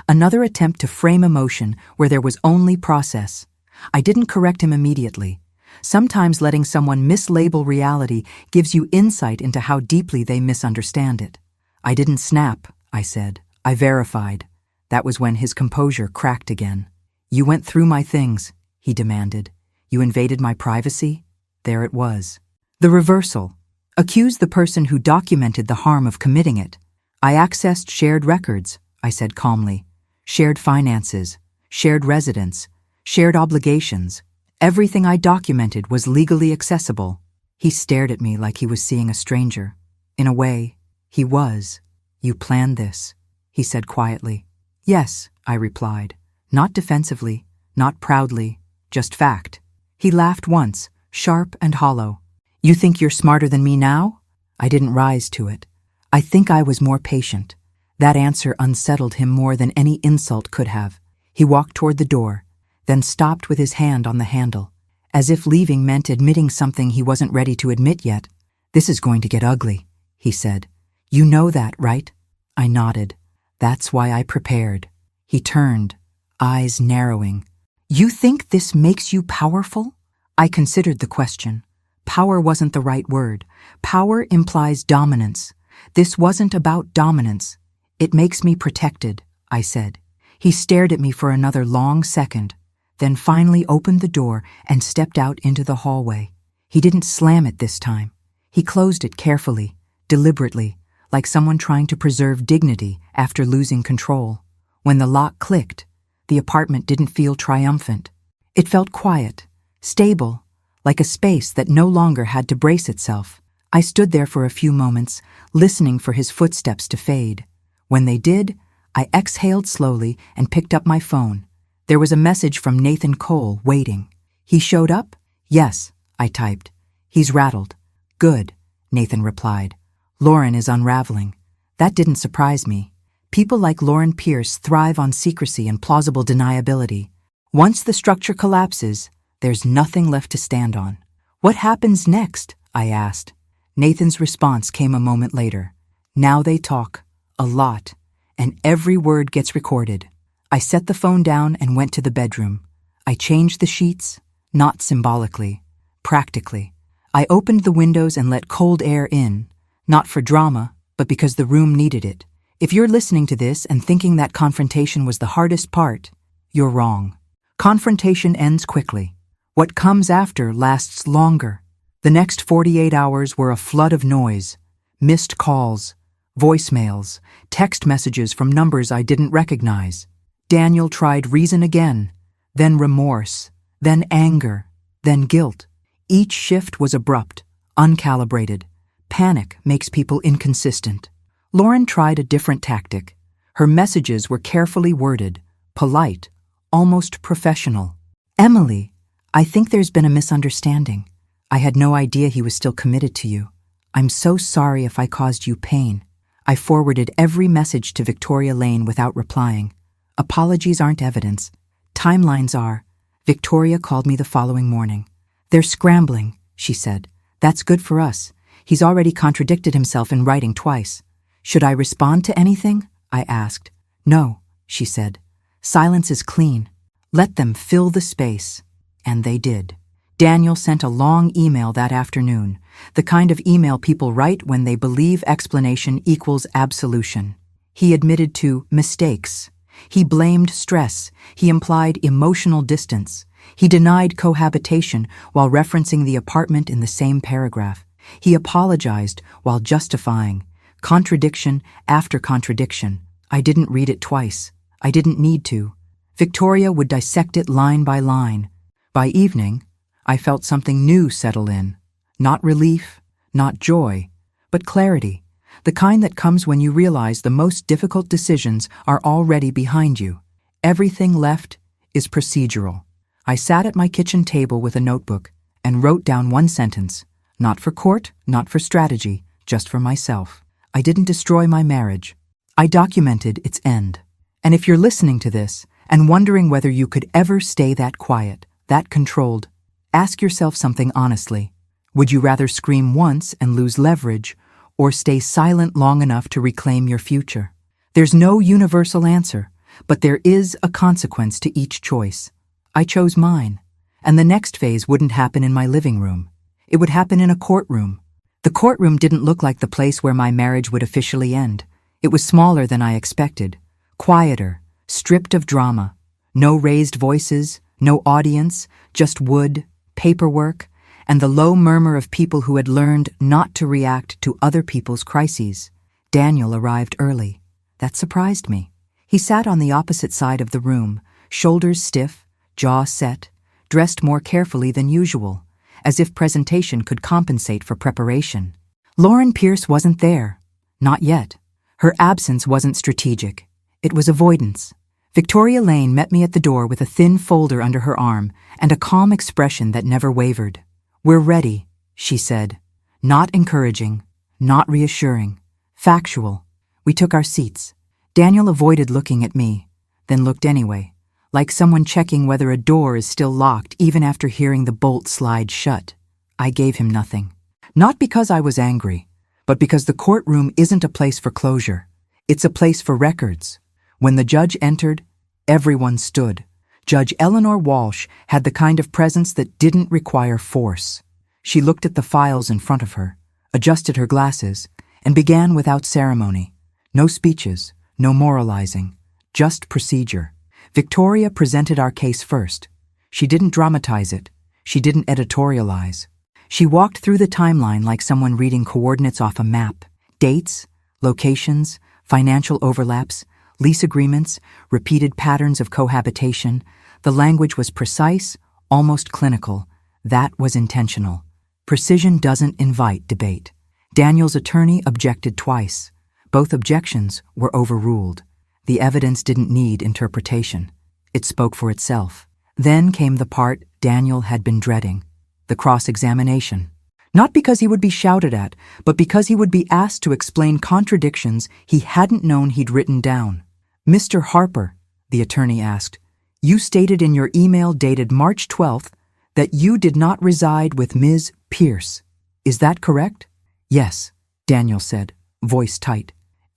Another attempt to frame emotion where there was only process. I didn't correct him immediately. Sometimes letting someone mislabel reality gives you insight into how deeply they misunderstand it. "I didn't snap," I said. "I verified." That was when his composure cracked again. "You went through my things," he demanded. "You invaded my privacy." There it was. The reversal. Accuse the person who documented the harm of committing it. "I accessed shared records," I said calmly. "Shared finances, shared residence, shared obligations. Everything I documented was legally accessible." He stared at me like he was seeing a stranger. In a way, he was. "You planned this," he said quietly. "Yes," I replied. Not defensively, not proudly, just fact. He laughed once, sharp and hollow. "You think you're smarter than me now?" I didn't rise to it. I think I was more patient. That answer unsettled him more than any insult could have. He walked toward the door, then stopped with his hand on the handle, as if leaving meant admitting something he wasn't ready to admit yet. "This is going to get ugly," he said. "You know that, right?" I nodded. "That's why I prepared." He turned, eyes narrowing. "You think this makes you powerful?" I considered the question. Power wasn't the right word. Power implies dominance. This wasn't about dominance. "It makes me protected," I said. He stared at me for another long second, then finally opened the door and stepped out into the hallway. He didn't slam it this time. He closed it carefully, deliberately, like someone trying to preserve dignity after losing control. When the lock clicked, the apartment didn't feel triumphant. It felt quiet, stable, like a space that no longer had to brace itself. I stood there for a few moments, listening for his footsteps to fade. When they did, I exhaled slowly and picked up my phone. There was a message from Nathan Cole waiting. "He showed up?" "Yes," I typed. "He's rattled." "Good," Nathan replied. "Lauren is unraveling." That didn't surprise me. People like Lauren Pierce thrive on secrecy and plausible deniability. Once the structure collapses, there's nothing left to stand on. "What happens next?" I asked. Nathan's response came a moment later. "Now they talk, a lot, and every word gets recorded." I set the phone down and went to the bedroom. I changed the sheets, not symbolically, practically. I opened the windows and let cold air in, not for drama, but because the room needed it. If you're listening to this and thinking that confrontation was the hardest part, you're wrong. Confrontation ends quickly. What comes after lasts longer. The next 48 hours were a flood of noise, missed calls, voicemails, text messages from numbers I didn't recognize. Daniel tried reason again, then remorse, then anger, then guilt. Each shift was abrupt, uncalibrated. Panic makes people inconsistent. Lauren tried a different tactic. Her messages were carefully worded, polite, almost professional. "Emily, I think there's been a misunderstanding. I had no idea he was still committed to you. I'm so sorry if I caused you pain." I forwarded every message to Victoria Lane without replying. Apologies aren't evidence. Timelines are. Victoria called me the following morning. "They're scrambling," she said. "That's good for us. He's already contradicted himself in writing twice." "Should I respond to anything?" I asked. "No," she said. "Silence is clean. Let them fill the space." And they did. Daniel sent a long email that afternoon, the kind of email people write when they believe explanation equals absolution. He admitted to mistakes. He blamed stress. He implied emotional distance. He denied cohabitation while referencing the apartment in the same paragraph. He apologized while justifying. Contradiction after contradiction. I didn't read it twice. I didn't need to. Victoria would dissect it line by line. By evening, I felt something new settle in. Not relief, not joy, but clarity. The kind that comes when you realize the most difficult decisions are already behind you. Everything left is procedural. I sat at my kitchen table with a notebook and wrote down one sentence. Not for court, not for strategy, just for myself. I didn't destroy my marriage. I documented its end. And if you're listening to this and wondering whether you could ever stay that quiet, that controlled, ask yourself something honestly. Would you rather scream once and lose leverage, or stay silent long enough to reclaim your future? There's no universal answer, but there is a consequence to each choice. I chose mine, and the next phase wouldn't happen in my living room. It would happen in a courtroom. The courtroom didn't look like the place where my marriage would officially end. It was smaller than I expected, quieter, stripped of drama. No raised voices, no audience, just wood, paperwork, and the low murmur of people who had learned not to react to other people's crises. Daniel arrived early. That surprised me. He sat on the opposite side of the room, shoulders stiff, jaw set, dressed more carefully than usual, as if presentation could compensate for preparation. Lauren Pierce wasn't there. Not yet. Her absence wasn't strategic. It was avoidance. Victoria Lane met me at the door with a thin folder under her arm and a calm expression that never wavered. "We're ready," she said. Not encouraging, not reassuring, factual. We took our seats. Daniel avoided looking at me, then looked anyway, like someone checking whether a door is still locked even after hearing the bolt slide shut. I gave him nothing. Not because I was angry, but because the courtroom isn't a place for closure. It's a place for records. When the judge entered, everyone stood. Judge Eleanor Walsh had the kind of presence that didn't require force. She looked at the files in front of her, adjusted her glasses, and began without ceremony. No speeches, no moralizing, just procedure. Victoria presented our case first. She didn't dramatize it. She didn't editorialize. She walked through the timeline like someone reading coordinates off a map. Dates, locations, financial overlaps, lease agreements, repeated patterns of cohabitation. The language was precise, almost clinical. That was intentional. Precision doesn't invite debate. Daniel's attorney objected twice. Both objections were overruled. The evidence didn't need interpretation. It spoke for itself. Then came the part Daniel had been dreading, the cross-examination. Not because he would be shouted at, but because he would be asked to explain contradictions he hadn't known he'd written down. "Mr. Harper," the attorney asked, "you stated in your email dated March 12th that you did not reside with Ms. Pierce. Is that correct?" "Yes," Daniel said, voice tight.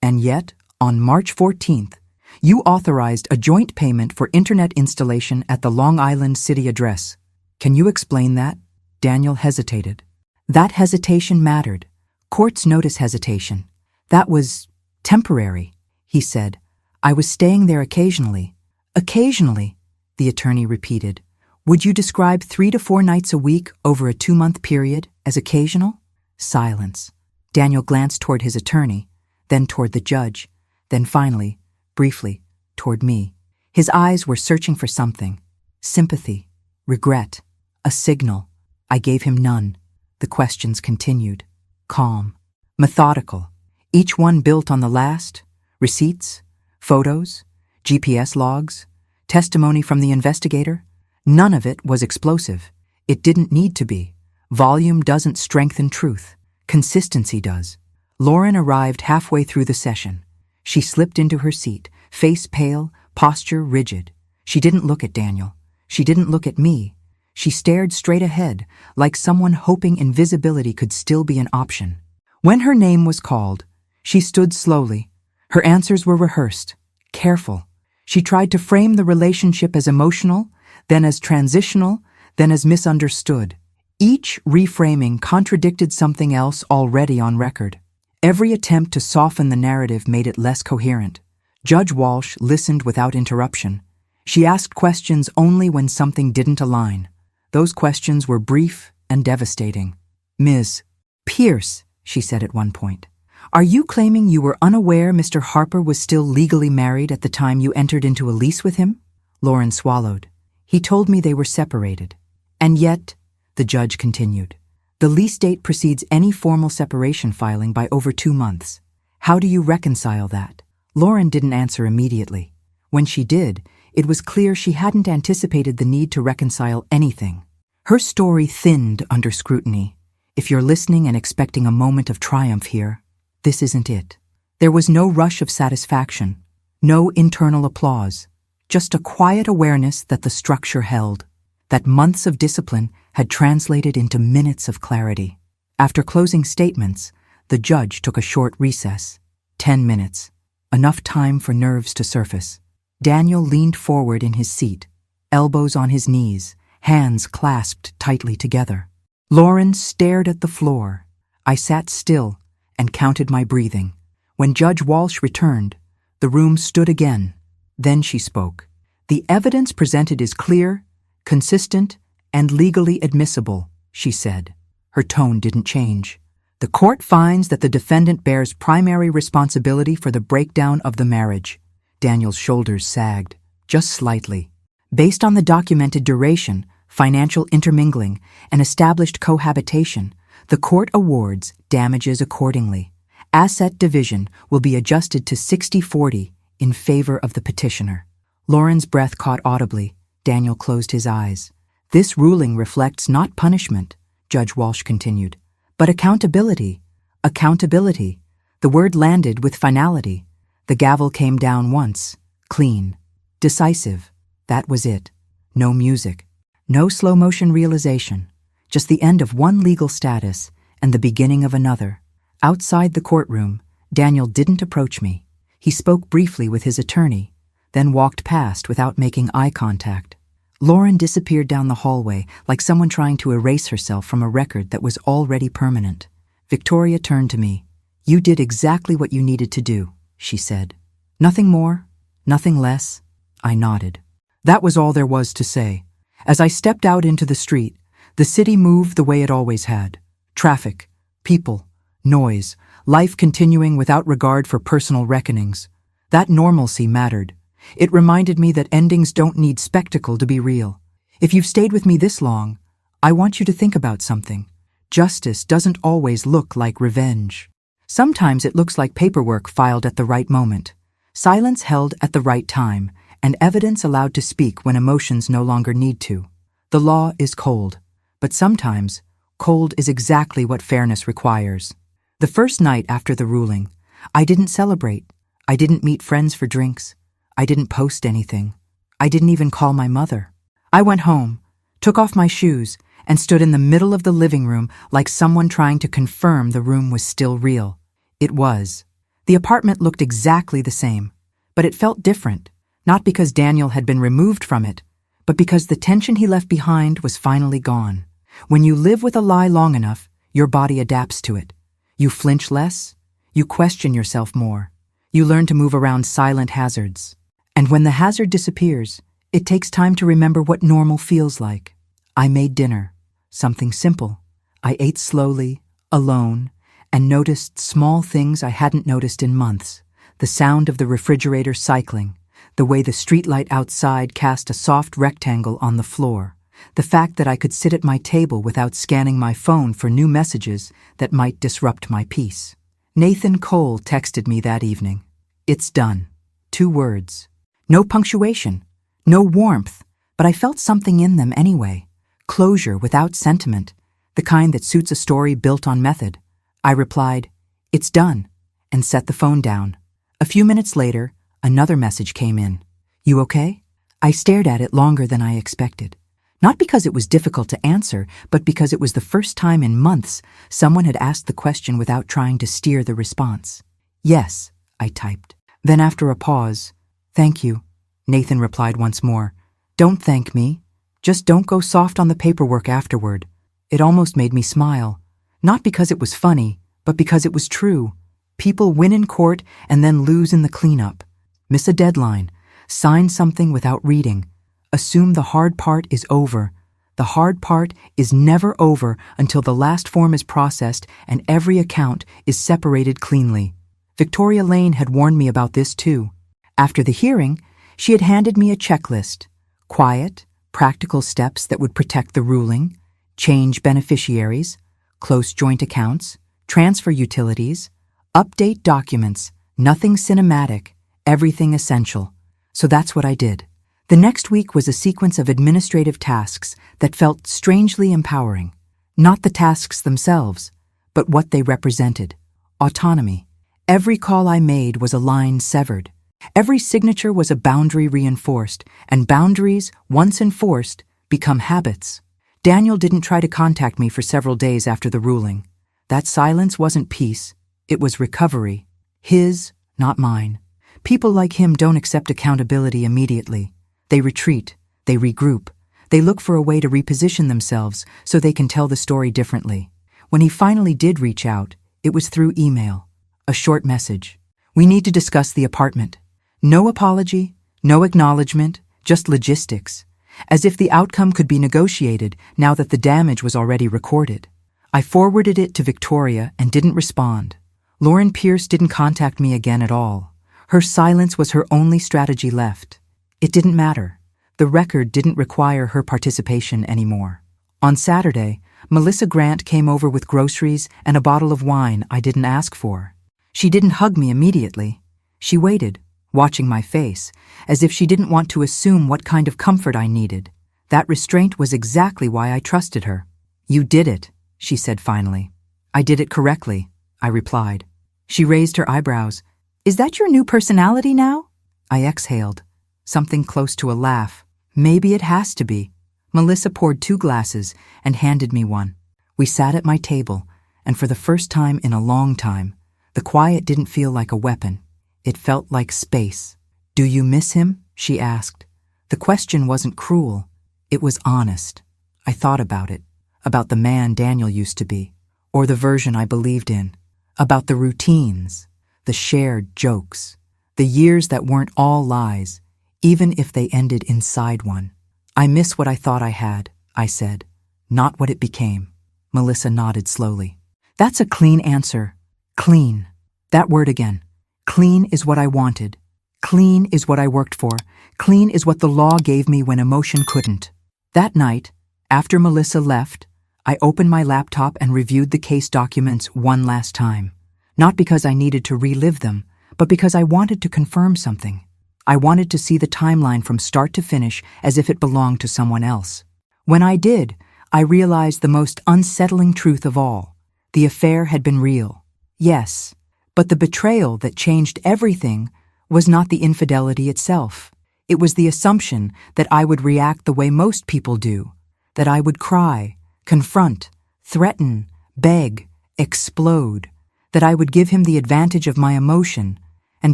"And yet, on March 14th, you authorized a joint payment for internet installation at the Long Island City address. Can you explain that?" Daniel hesitated. That hesitation mattered. Courts notice hesitation. "That was temporary," he said. "I was staying there occasionally." "Occasionally," the attorney repeated. "Would you describe 3 to 4 nights a week over a 2-month period as occasional?" Silence. Daniel glanced toward his attorney, then toward the judge, then finally, briefly, toward me. His eyes were searching for something. Sympathy, regret, a signal. I gave him none. The questions continued. Calm, methodical, each one built on the last. Receipts, photos, GPS logs, testimony from the investigator. None of it was explosive. It didn't need to be. Volume doesn't strengthen truth. Consistency does. Lauren arrived halfway through the session. She slipped into her seat, face pale, posture rigid. She didn't look at Daniel. She didn't look at me. She stared straight ahead, like someone hoping invisibility could still be an option. When her name was called, she stood slowly. Her answers were rehearsed, careful. She tried to frame the relationship as emotional, then as transitional, then as misunderstood. Each reframing contradicted something else already on record. Every attempt to soften the narrative made it less coherent. Judge Walsh listened without interruption. She asked questions only when something didn't align. Those questions were brief and devastating. "Ms. Pierce," she said at one point, "are you claiming you were unaware Mr. Harper was still legally married at the time you entered into a lease with him?" Lauren swallowed. "He told me they were separated. And yet," the judge continued, "the lease date precedes any formal separation filing by over 2 months. How do you reconcile that?" Lauren didn't answer immediately. When she did, it was clear she hadn't anticipated the need to reconcile anything. Her story thinned under scrutiny. If you're listening and expecting a moment of triumph here, this isn't it. There was no rush of satisfaction, no internal applause, just a quiet awareness that the structure held, that months of discipline had translated into minutes of clarity. After closing statements, the judge took a short recess. 10 minutes. Enough time for nerves to surface. Daniel leaned forward in his seat, elbows on his knees, hands clasped tightly together. Lauren stared at the floor. I sat still and counted my breathing. When Judge Walsh returned, the room stood again. Then she spoke. "The evidence presented is clear, consistent, and legally admissible," she said. Her tone didn't change. "The court finds that the defendant bears primary responsibility for the breakdown of the marriage." Daniel's shoulders sagged, just slightly. "Based on the documented duration, financial intermingling, and established cohabitation, the court awards damages accordingly. Asset division will be adjusted to 60-40 in favor of the petitioner." Lauren's breath caught audibly. Daniel closed his eyes. "This ruling reflects not punishment," Judge Walsh continued, "but accountability. Accountability." The word landed with finality. The gavel came down once, clean, decisive. That was it. No music, no slow-motion realization, just the end of one legal status and the beginning of another. Outside the courtroom, Daniel didn't approach me. He spoke briefly with his attorney, then walked past without making eye contact. Lauren disappeared down the hallway like someone trying to erase herself from a record that was already permanent. Victoria turned to me. "You did exactly what you needed to do," she said. "Nothing more, Nothing less? I nodded. That was all there was to say. As I stepped out into the street, the city moved the way it always had. Traffic, people, noise, life continuing without regard for personal reckonings. That normalcy mattered. It reminded me that endings don't need spectacle to be real. If you've stayed with me this long, I want you to think about something. Justice doesn't always look like revenge. Sometimes it looks like paperwork filed at the right moment, silence held at the right time, and evidence allowed to speak when emotions no longer need to. The law is cold, but sometimes cold is exactly what fairness requires. The first night after the ruling, I didn't celebrate. I didn't meet friends for drinks. I didn't post anything. I didn't even call my mother. I went home, took off my shoes, and stood in the middle of the living room like someone trying to confirm the room was still real. It was. The apartment looked exactly the same, but it felt different, not because Daniel had been removed from it, but because the tension he left behind was finally gone. When you live with a lie long enough, your body adapts to it. You flinch less, you question yourself more, you learn to move around silent hazards. And when the hazard disappears, it takes time to remember what normal feels like. I made dinner, something simple. I ate slowly, alone, and noticed small things I hadn't noticed in months. The sound of the refrigerator cycling, the way the streetlight outside cast a soft rectangle on the floor, the fact that I could sit at my table without scanning my phone for new messages that might disrupt my peace. Nathan Cole texted me that evening. It's done. 2 words. No punctuation, no warmth, but I felt something in them anyway. Closure without sentiment, the kind that suits a story built on method. I replied, "It's done," and set the phone down. A few minutes later, another message came in. "You okay?" I stared at it longer than I expected. Not because it was difficult to answer, but because it was the first time in months someone had asked the question without trying to steer the response. "Yes," I typed. Then after a pause, "Thank you," Nathan replied once more. "Don't thank me. Just don't go soft on the paperwork afterward." It almost made me smile. Not because it was funny, but because it was true. People win in court and then lose in the cleanup. Miss a deadline, sign something without reading. Assume the hard part is over. The hard part is never over until the last form is processed and every account is separated cleanly. Victoria Lane had warned me about this too. After the hearing, she had handed me a checklist. Quiet, practical steps that would protect the ruling, change beneficiaries, close joint accounts, transfer utilities, update documents, nothing cinematic, everything essential. So that's what I did. The next week was a sequence of administrative tasks that felt strangely empowering. Not the tasks themselves, but what they represented. Autonomy. Every call I made was a line severed. Every signature was a boundary reinforced, and boundaries, once enforced, become habits. Daniel didn't try to contact me for several days after the ruling. That silence wasn't peace, it was recovery. His, not mine. People like him don't accept accountability immediately. They retreat, they regroup, they look for a way to reposition themselves so they can tell the story differently. When he finally did reach out, it was through email. A short message. "We need to discuss the apartment." No apology, no acknowledgement, just logistics. As if the outcome could be negotiated now that the damage was already recorded. I forwarded it to Victoria and didn't respond. Lauren Pierce didn't contact me again at all. Her silence was her only strategy left. It didn't matter. The record didn't require her participation anymore. On Saturday, Melissa Grant came over with groceries and a bottle of wine I didn't ask for. She didn't hug me immediately. She waited, watching my face, as if she didn't want to assume what kind of comfort I needed. That restraint was exactly why I trusted her. "You did it," she said finally. "I did it correctly," I replied. She raised her eyebrows. "Is that your new personality now?" I exhaled, something close to a laugh. "Maybe it has to be." Melissa poured 2 glasses and handed me one. We sat at my table, and for the first time in a long time, the quiet didn't feel like a weapon. It felt like space. "Do you miss him?" she asked. The question wasn't cruel. It was honest. I thought about it, about the man Daniel used to be, or the version I believed in, about the routines, the shared jokes, The years that weren't all lies, even if they ended inside one. I miss what I thought I had, I said, not what it became. Melissa nodded slowly. That's a clean answer. Clean. That word again. Clean is what I wanted. Clean is what I worked for. Clean is what the law gave me when emotion couldn't. That night, after Melissa left, I opened my laptop and reviewed the case documents one last time. Not because I needed to relive them, but because I wanted to confirm something. I wanted to see the timeline from start to finish as if it belonged to someone else. When I did, I realized the most unsettling truth of all. The affair had been real. Yes, but the betrayal that changed everything was not the infidelity itself. It was the assumption that I would react the way most people do, that I would cry, confront, threaten, beg, explode, that I would give him the advantage of my emotion, and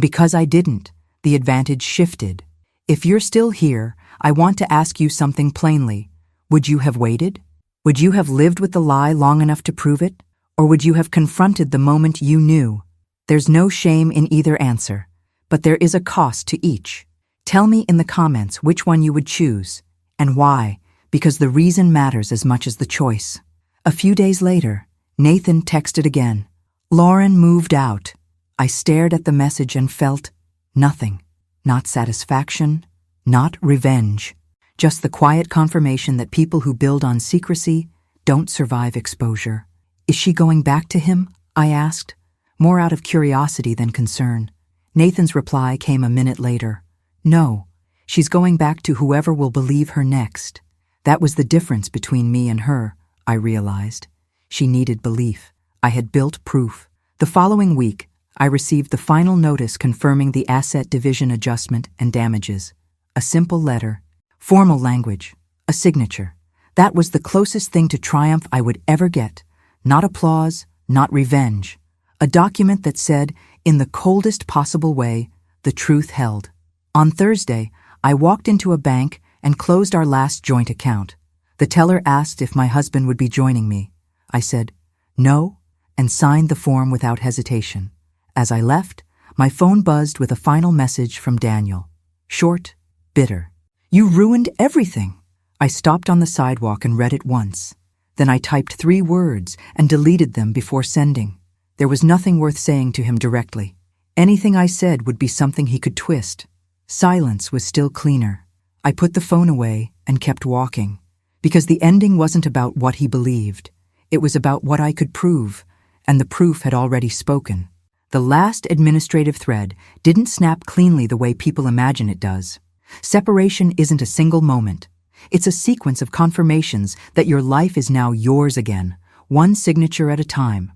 because I didn't, the advantage shifted. If you're still here, I want to ask you something plainly. Would you have waited? Would you have lived with the lie long enough to prove it? Or would you have confronted the moment you knew? There's no shame in either answer, but there is a cost to each. Tell me in the comments which one you would choose, and why, because the reason matters as much as the choice. A few days later, Nathan texted again. Lauren moved out. I stared at the message and felt nothing. Not satisfaction, not revenge. Just the quiet confirmation that people who build on secrecy don't survive exposure. Is she going back to him? I asked, more out of curiosity than concern. Nathan's reply came a minute later. No, she's going back to whoever will believe her next. That was the difference between me and her, I realized. She needed belief. I had built proof. The following week, I received the final notice confirming the asset division adjustment and damages. A simple letter, formal language, a signature. That was the closest thing to triumph I would ever get. Not applause, not revenge. A document that said, in the coldest possible way, the truth held. On Thursday, I walked into a bank and closed our last joint account. The teller asked if my husband would be joining me. I said, no, and signed the form without hesitation. As I left, my phone buzzed with a final message from Daniel. Short, bitter. You ruined everything. I stopped on the sidewalk and read it once. Then I typed 3 words and deleted them before sending. There was nothing worth saying to him directly. Anything I said would be something he could twist. Silence was still cleaner. I put the phone away and kept walking, because the ending wasn't about what he believed. It was about what I could prove, and the proof had already spoken. The last administrative thread didn't snap cleanly the way people imagine it does. Separation isn't a single moment. It's a sequence of confirmations that your life is now yours again, one signature at a time.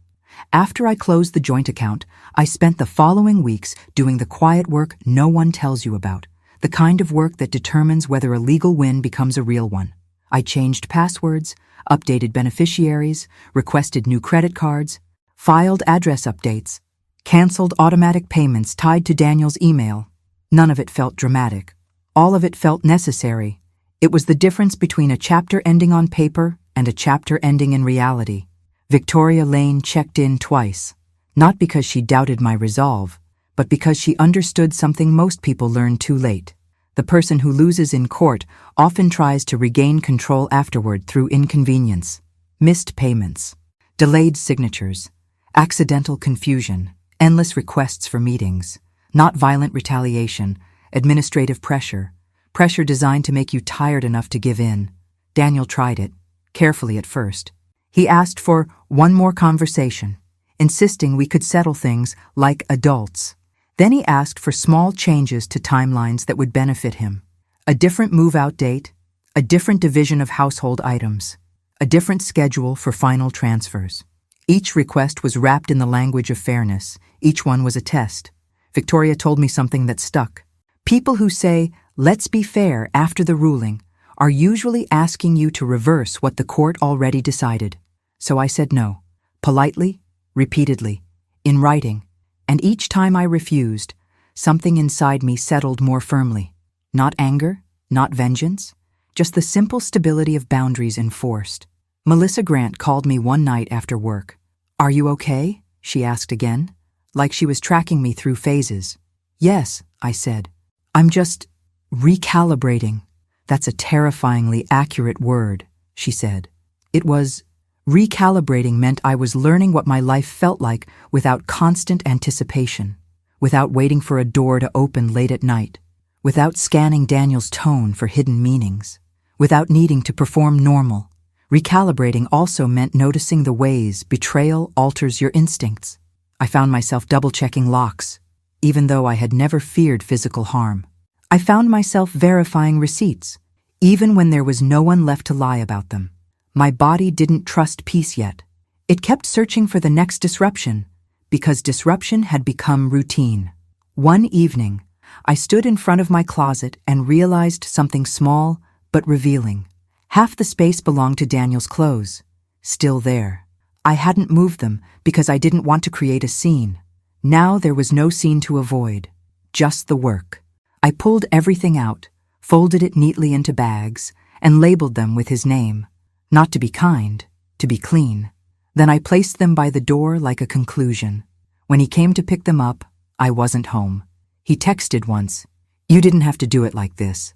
After I closed the joint account, I spent the following weeks doing the quiet work no one tells you about, the kind of work that determines whether a legal win becomes a real one. I changed passwords, updated beneficiaries, requested new credit cards, filed address updates, canceled automatic payments tied to Daniel's email. None of it felt dramatic. All of it felt necessary. It was the difference between a chapter ending on paper and a chapter ending in reality. Victoria Lane checked in twice, not because she doubted my resolve, but because she understood something most people learn too late. The person who loses in court often tries to regain control afterward through inconvenience, missed payments, delayed signatures, accidental confusion, endless requests for meetings, not violent retaliation, administrative pressure designed to make you tired enough to give in. Daniel tried it, carefully at first. He asked for one more conversation, insisting we could settle things like adults. Then he asked for small changes to timelines that would benefit him. A different move-out date, a different division of household items, a different schedule for final transfers. Each request was wrapped in the language of fairness. Each one was a test. Victoria told me something that stuck. People who say, let's be fair after the ruling, are usually asking you to reverse what the court already decided. So I said no, politely, repeatedly, in writing, and each time I refused, something inside me settled more firmly. Not anger, not vengeance, just the simple stability of boundaries enforced. Melissa Grant called me one night after work. Are you okay? She asked again, like she was tracking me through phases. Yes, I said. I'm just recalibrating. That's a terrifyingly accurate word, she said. It was recalibrating meant I was learning what my life felt like without constant anticipation, without waiting for a door to open late at night, without scanning Daniel's tone for hidden meanings, without needing to perform normal. Recalibrating also meant noticing the ways betrayal alters your instincts. I found myself double-checking locks, even though I had never feared physical harm. I found myself verifying receipts, even when there was no one left to lie about them. My body didn't trust peace yet. It kept searching for the next disruption, because disruption had become routine. One evening, I stood in front of my closet and realized something small but revealing. Half the space belonged to Daniel's clothes, still there. I hadn't moved them because I didn't want to create a scene. Now there was no scene to avoid, just the work. I pulled everything out, folded it neatly into bags, and labeled them with his name. Not to be kind, to be clean. Then I placed them by the door like a conclusion. When he came to pick them up, I wasn't home. He texted once, "You didn't have to do it like this,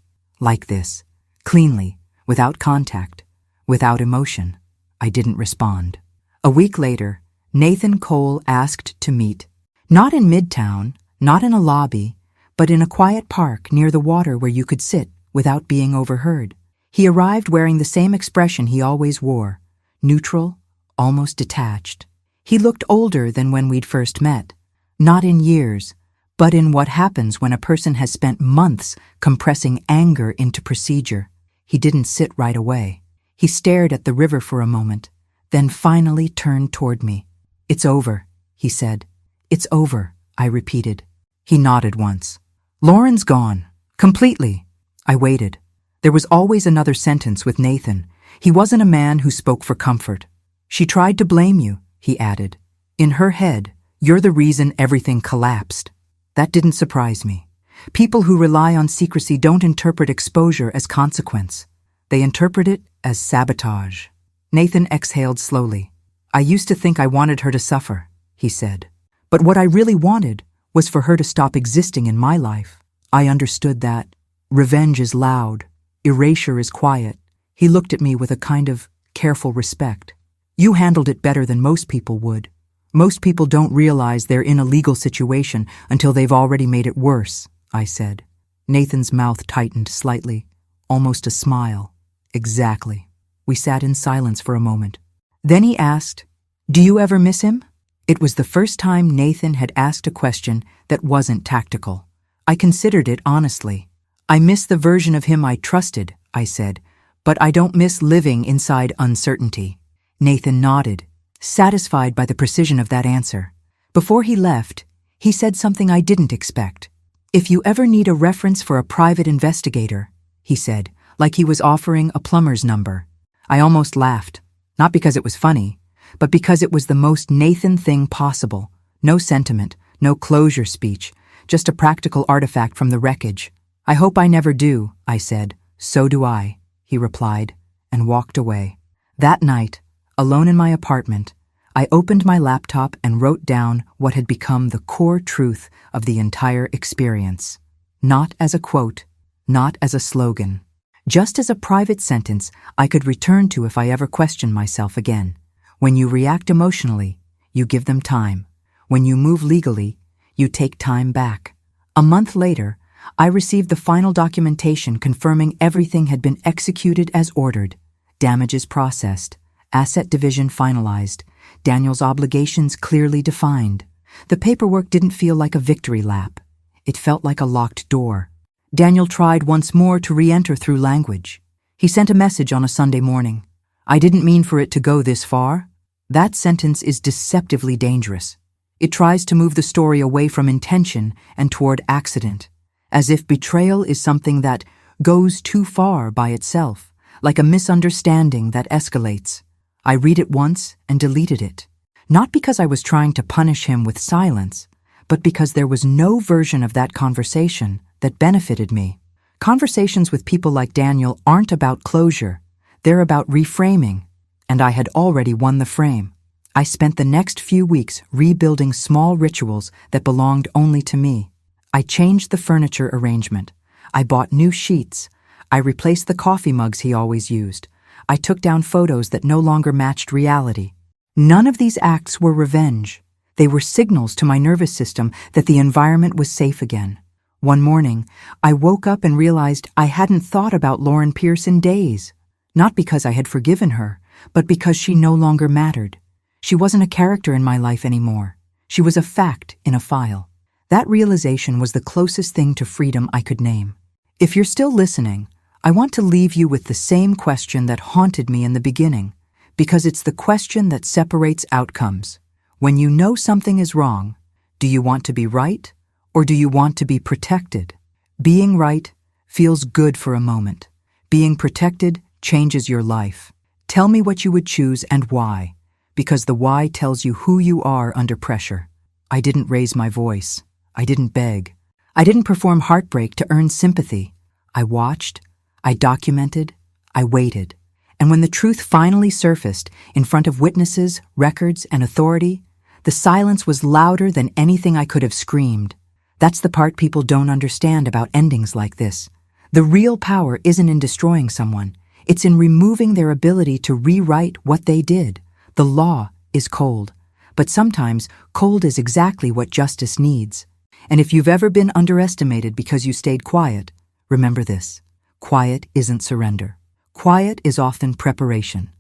cleanly, without contact, without emotion." I didn't respond. A week later, Nathan Cole asked to meet. Not in Midtown, not in a lobby, but in a quiet park near the water where you could sit without being overheard. He arrived wearing the same expression he always wore, neutral, almost detached. He looked older than when we'd first met, not in years, but in what happens when a person has spent months compressing anger into procedure. He didn't sit right away. He stared at the river for a moment, then finally turned toward me. "It's over," he said. "It's over," I repeated. He nodded once. "Lauren's gone. Completely." I waited. There was always another sentence with Nathan. He wasn't a man who spoke for comfort. "She tried to blame you," he added. "In her head, you're the reason everything collapsed." That didn't surprise me. People who rely on secrecy don't interpret exposure as consequence. They interpret it as sabotage. Nathan exhaled slowly. "I used to think I wanted her to suffer," he said. "But what I really wanted was for her to stop existing in my life. I understood that revenge is loud, erasure is quiet." He looked at me with a kind of careful respect. "You handled it better than most people would. Most people don't realize they're in a legal situation until they've already made it worse," I said. Nathan's mouth tightened slightly, almost a smile. "Exactly." We sat in silence for a moment. Then he asked, "Do you ever miss him?" It was the first time Nathan had asked a question that wasn't tactical. I considered it honestly. "I miss the version of him I trusted," I said, "but I don't miss living inside uncertainty." Nathan nodded, satisfied by the precision of that answer. Before he left, he said something I didn't expect. "If you ever need a reference for a private investigator," he said, like he was offering a plumber's number. I almost laughed, not because it was funny, but because it was the most Nathan thing possible. No sentiment, no closure speech, just a practical artifact from the wreckage. "I hope I never do," I said. "So do I," he replied, and walked away. That night, alone in my apartment, I opened my laptop and wrote down what had become the core truth of the entire experience. Not as a quote, not as a slogan, just as a private sentence I could return to if I ever questioned myself again. When you react emotionally, you give them time. When you move legally, you take time back. A month later, I received the final documentation confirming everything had been executed as ordered. Damages processed, asset division finalized, Daniel's obligations clearly defined. The paperwork didn't feel like a victory lap. It felt like a locked door. Daniel tried once more to re-enter through language. He sent a message on a Sunday morning. "I didn't mean for it to go this far." That sentence is deceptively dangerous. It tries to move the story away from intention and toward accident, as if betrayal is something that goes too far by itself, like a misunderstanding that escalates. I read it once and deleted it, not because I was trying to punish him with silence, but because there was no version of that conversation that benefited me. Conversations with people like Daniel aren't about closure, they're about reframing, and I had already won the frame. I spent the next few weeks rebuilding small rituals that belonged only to me. I changed the furniture arrangement. I bought new sheets. I replaced the coffee mugs he always used. I took down photos that no longer matched reality. None of these acts were revenge. They were signals to my nervous system that the environment was safe again. One morning, I woke up and realized I hadn't thought about Lauren Pierce in days. Not because I had forgiven her, but because she no longer mattered. She wasn't a character in my life anymore. She was a fact in a file. That realization was the closest thing to freedom I could name. If you're still listening, I want to leave you with the same question that haunted me in the beginning, because it's the question that separates outcomes. When you know something is wrong, do you want to be right, or do you want to be protected? Being right feels good for a moment. Being protected changes your life. Tell me what you would choose and why, because the why tells you who you are under pressure. I didn't raise my voice. I didn't beg. I didn't perform heartbreak to earn sympathy. I watched. I documented. I waited. And when the truth finally surfaced in front of witnesses, records, and authority, the silence was louder than anything I could have screamed. That's the part people don't understand about endings like this. The real power isn't in destroying someone. It's in removing their ability to rewrite what they did. The law is cold, but sometimes cold is exactly what justice needs. And if you've ever been underestimated because you stayed quiet, remember this: quiet isn't surrender. Quiet is often preparation.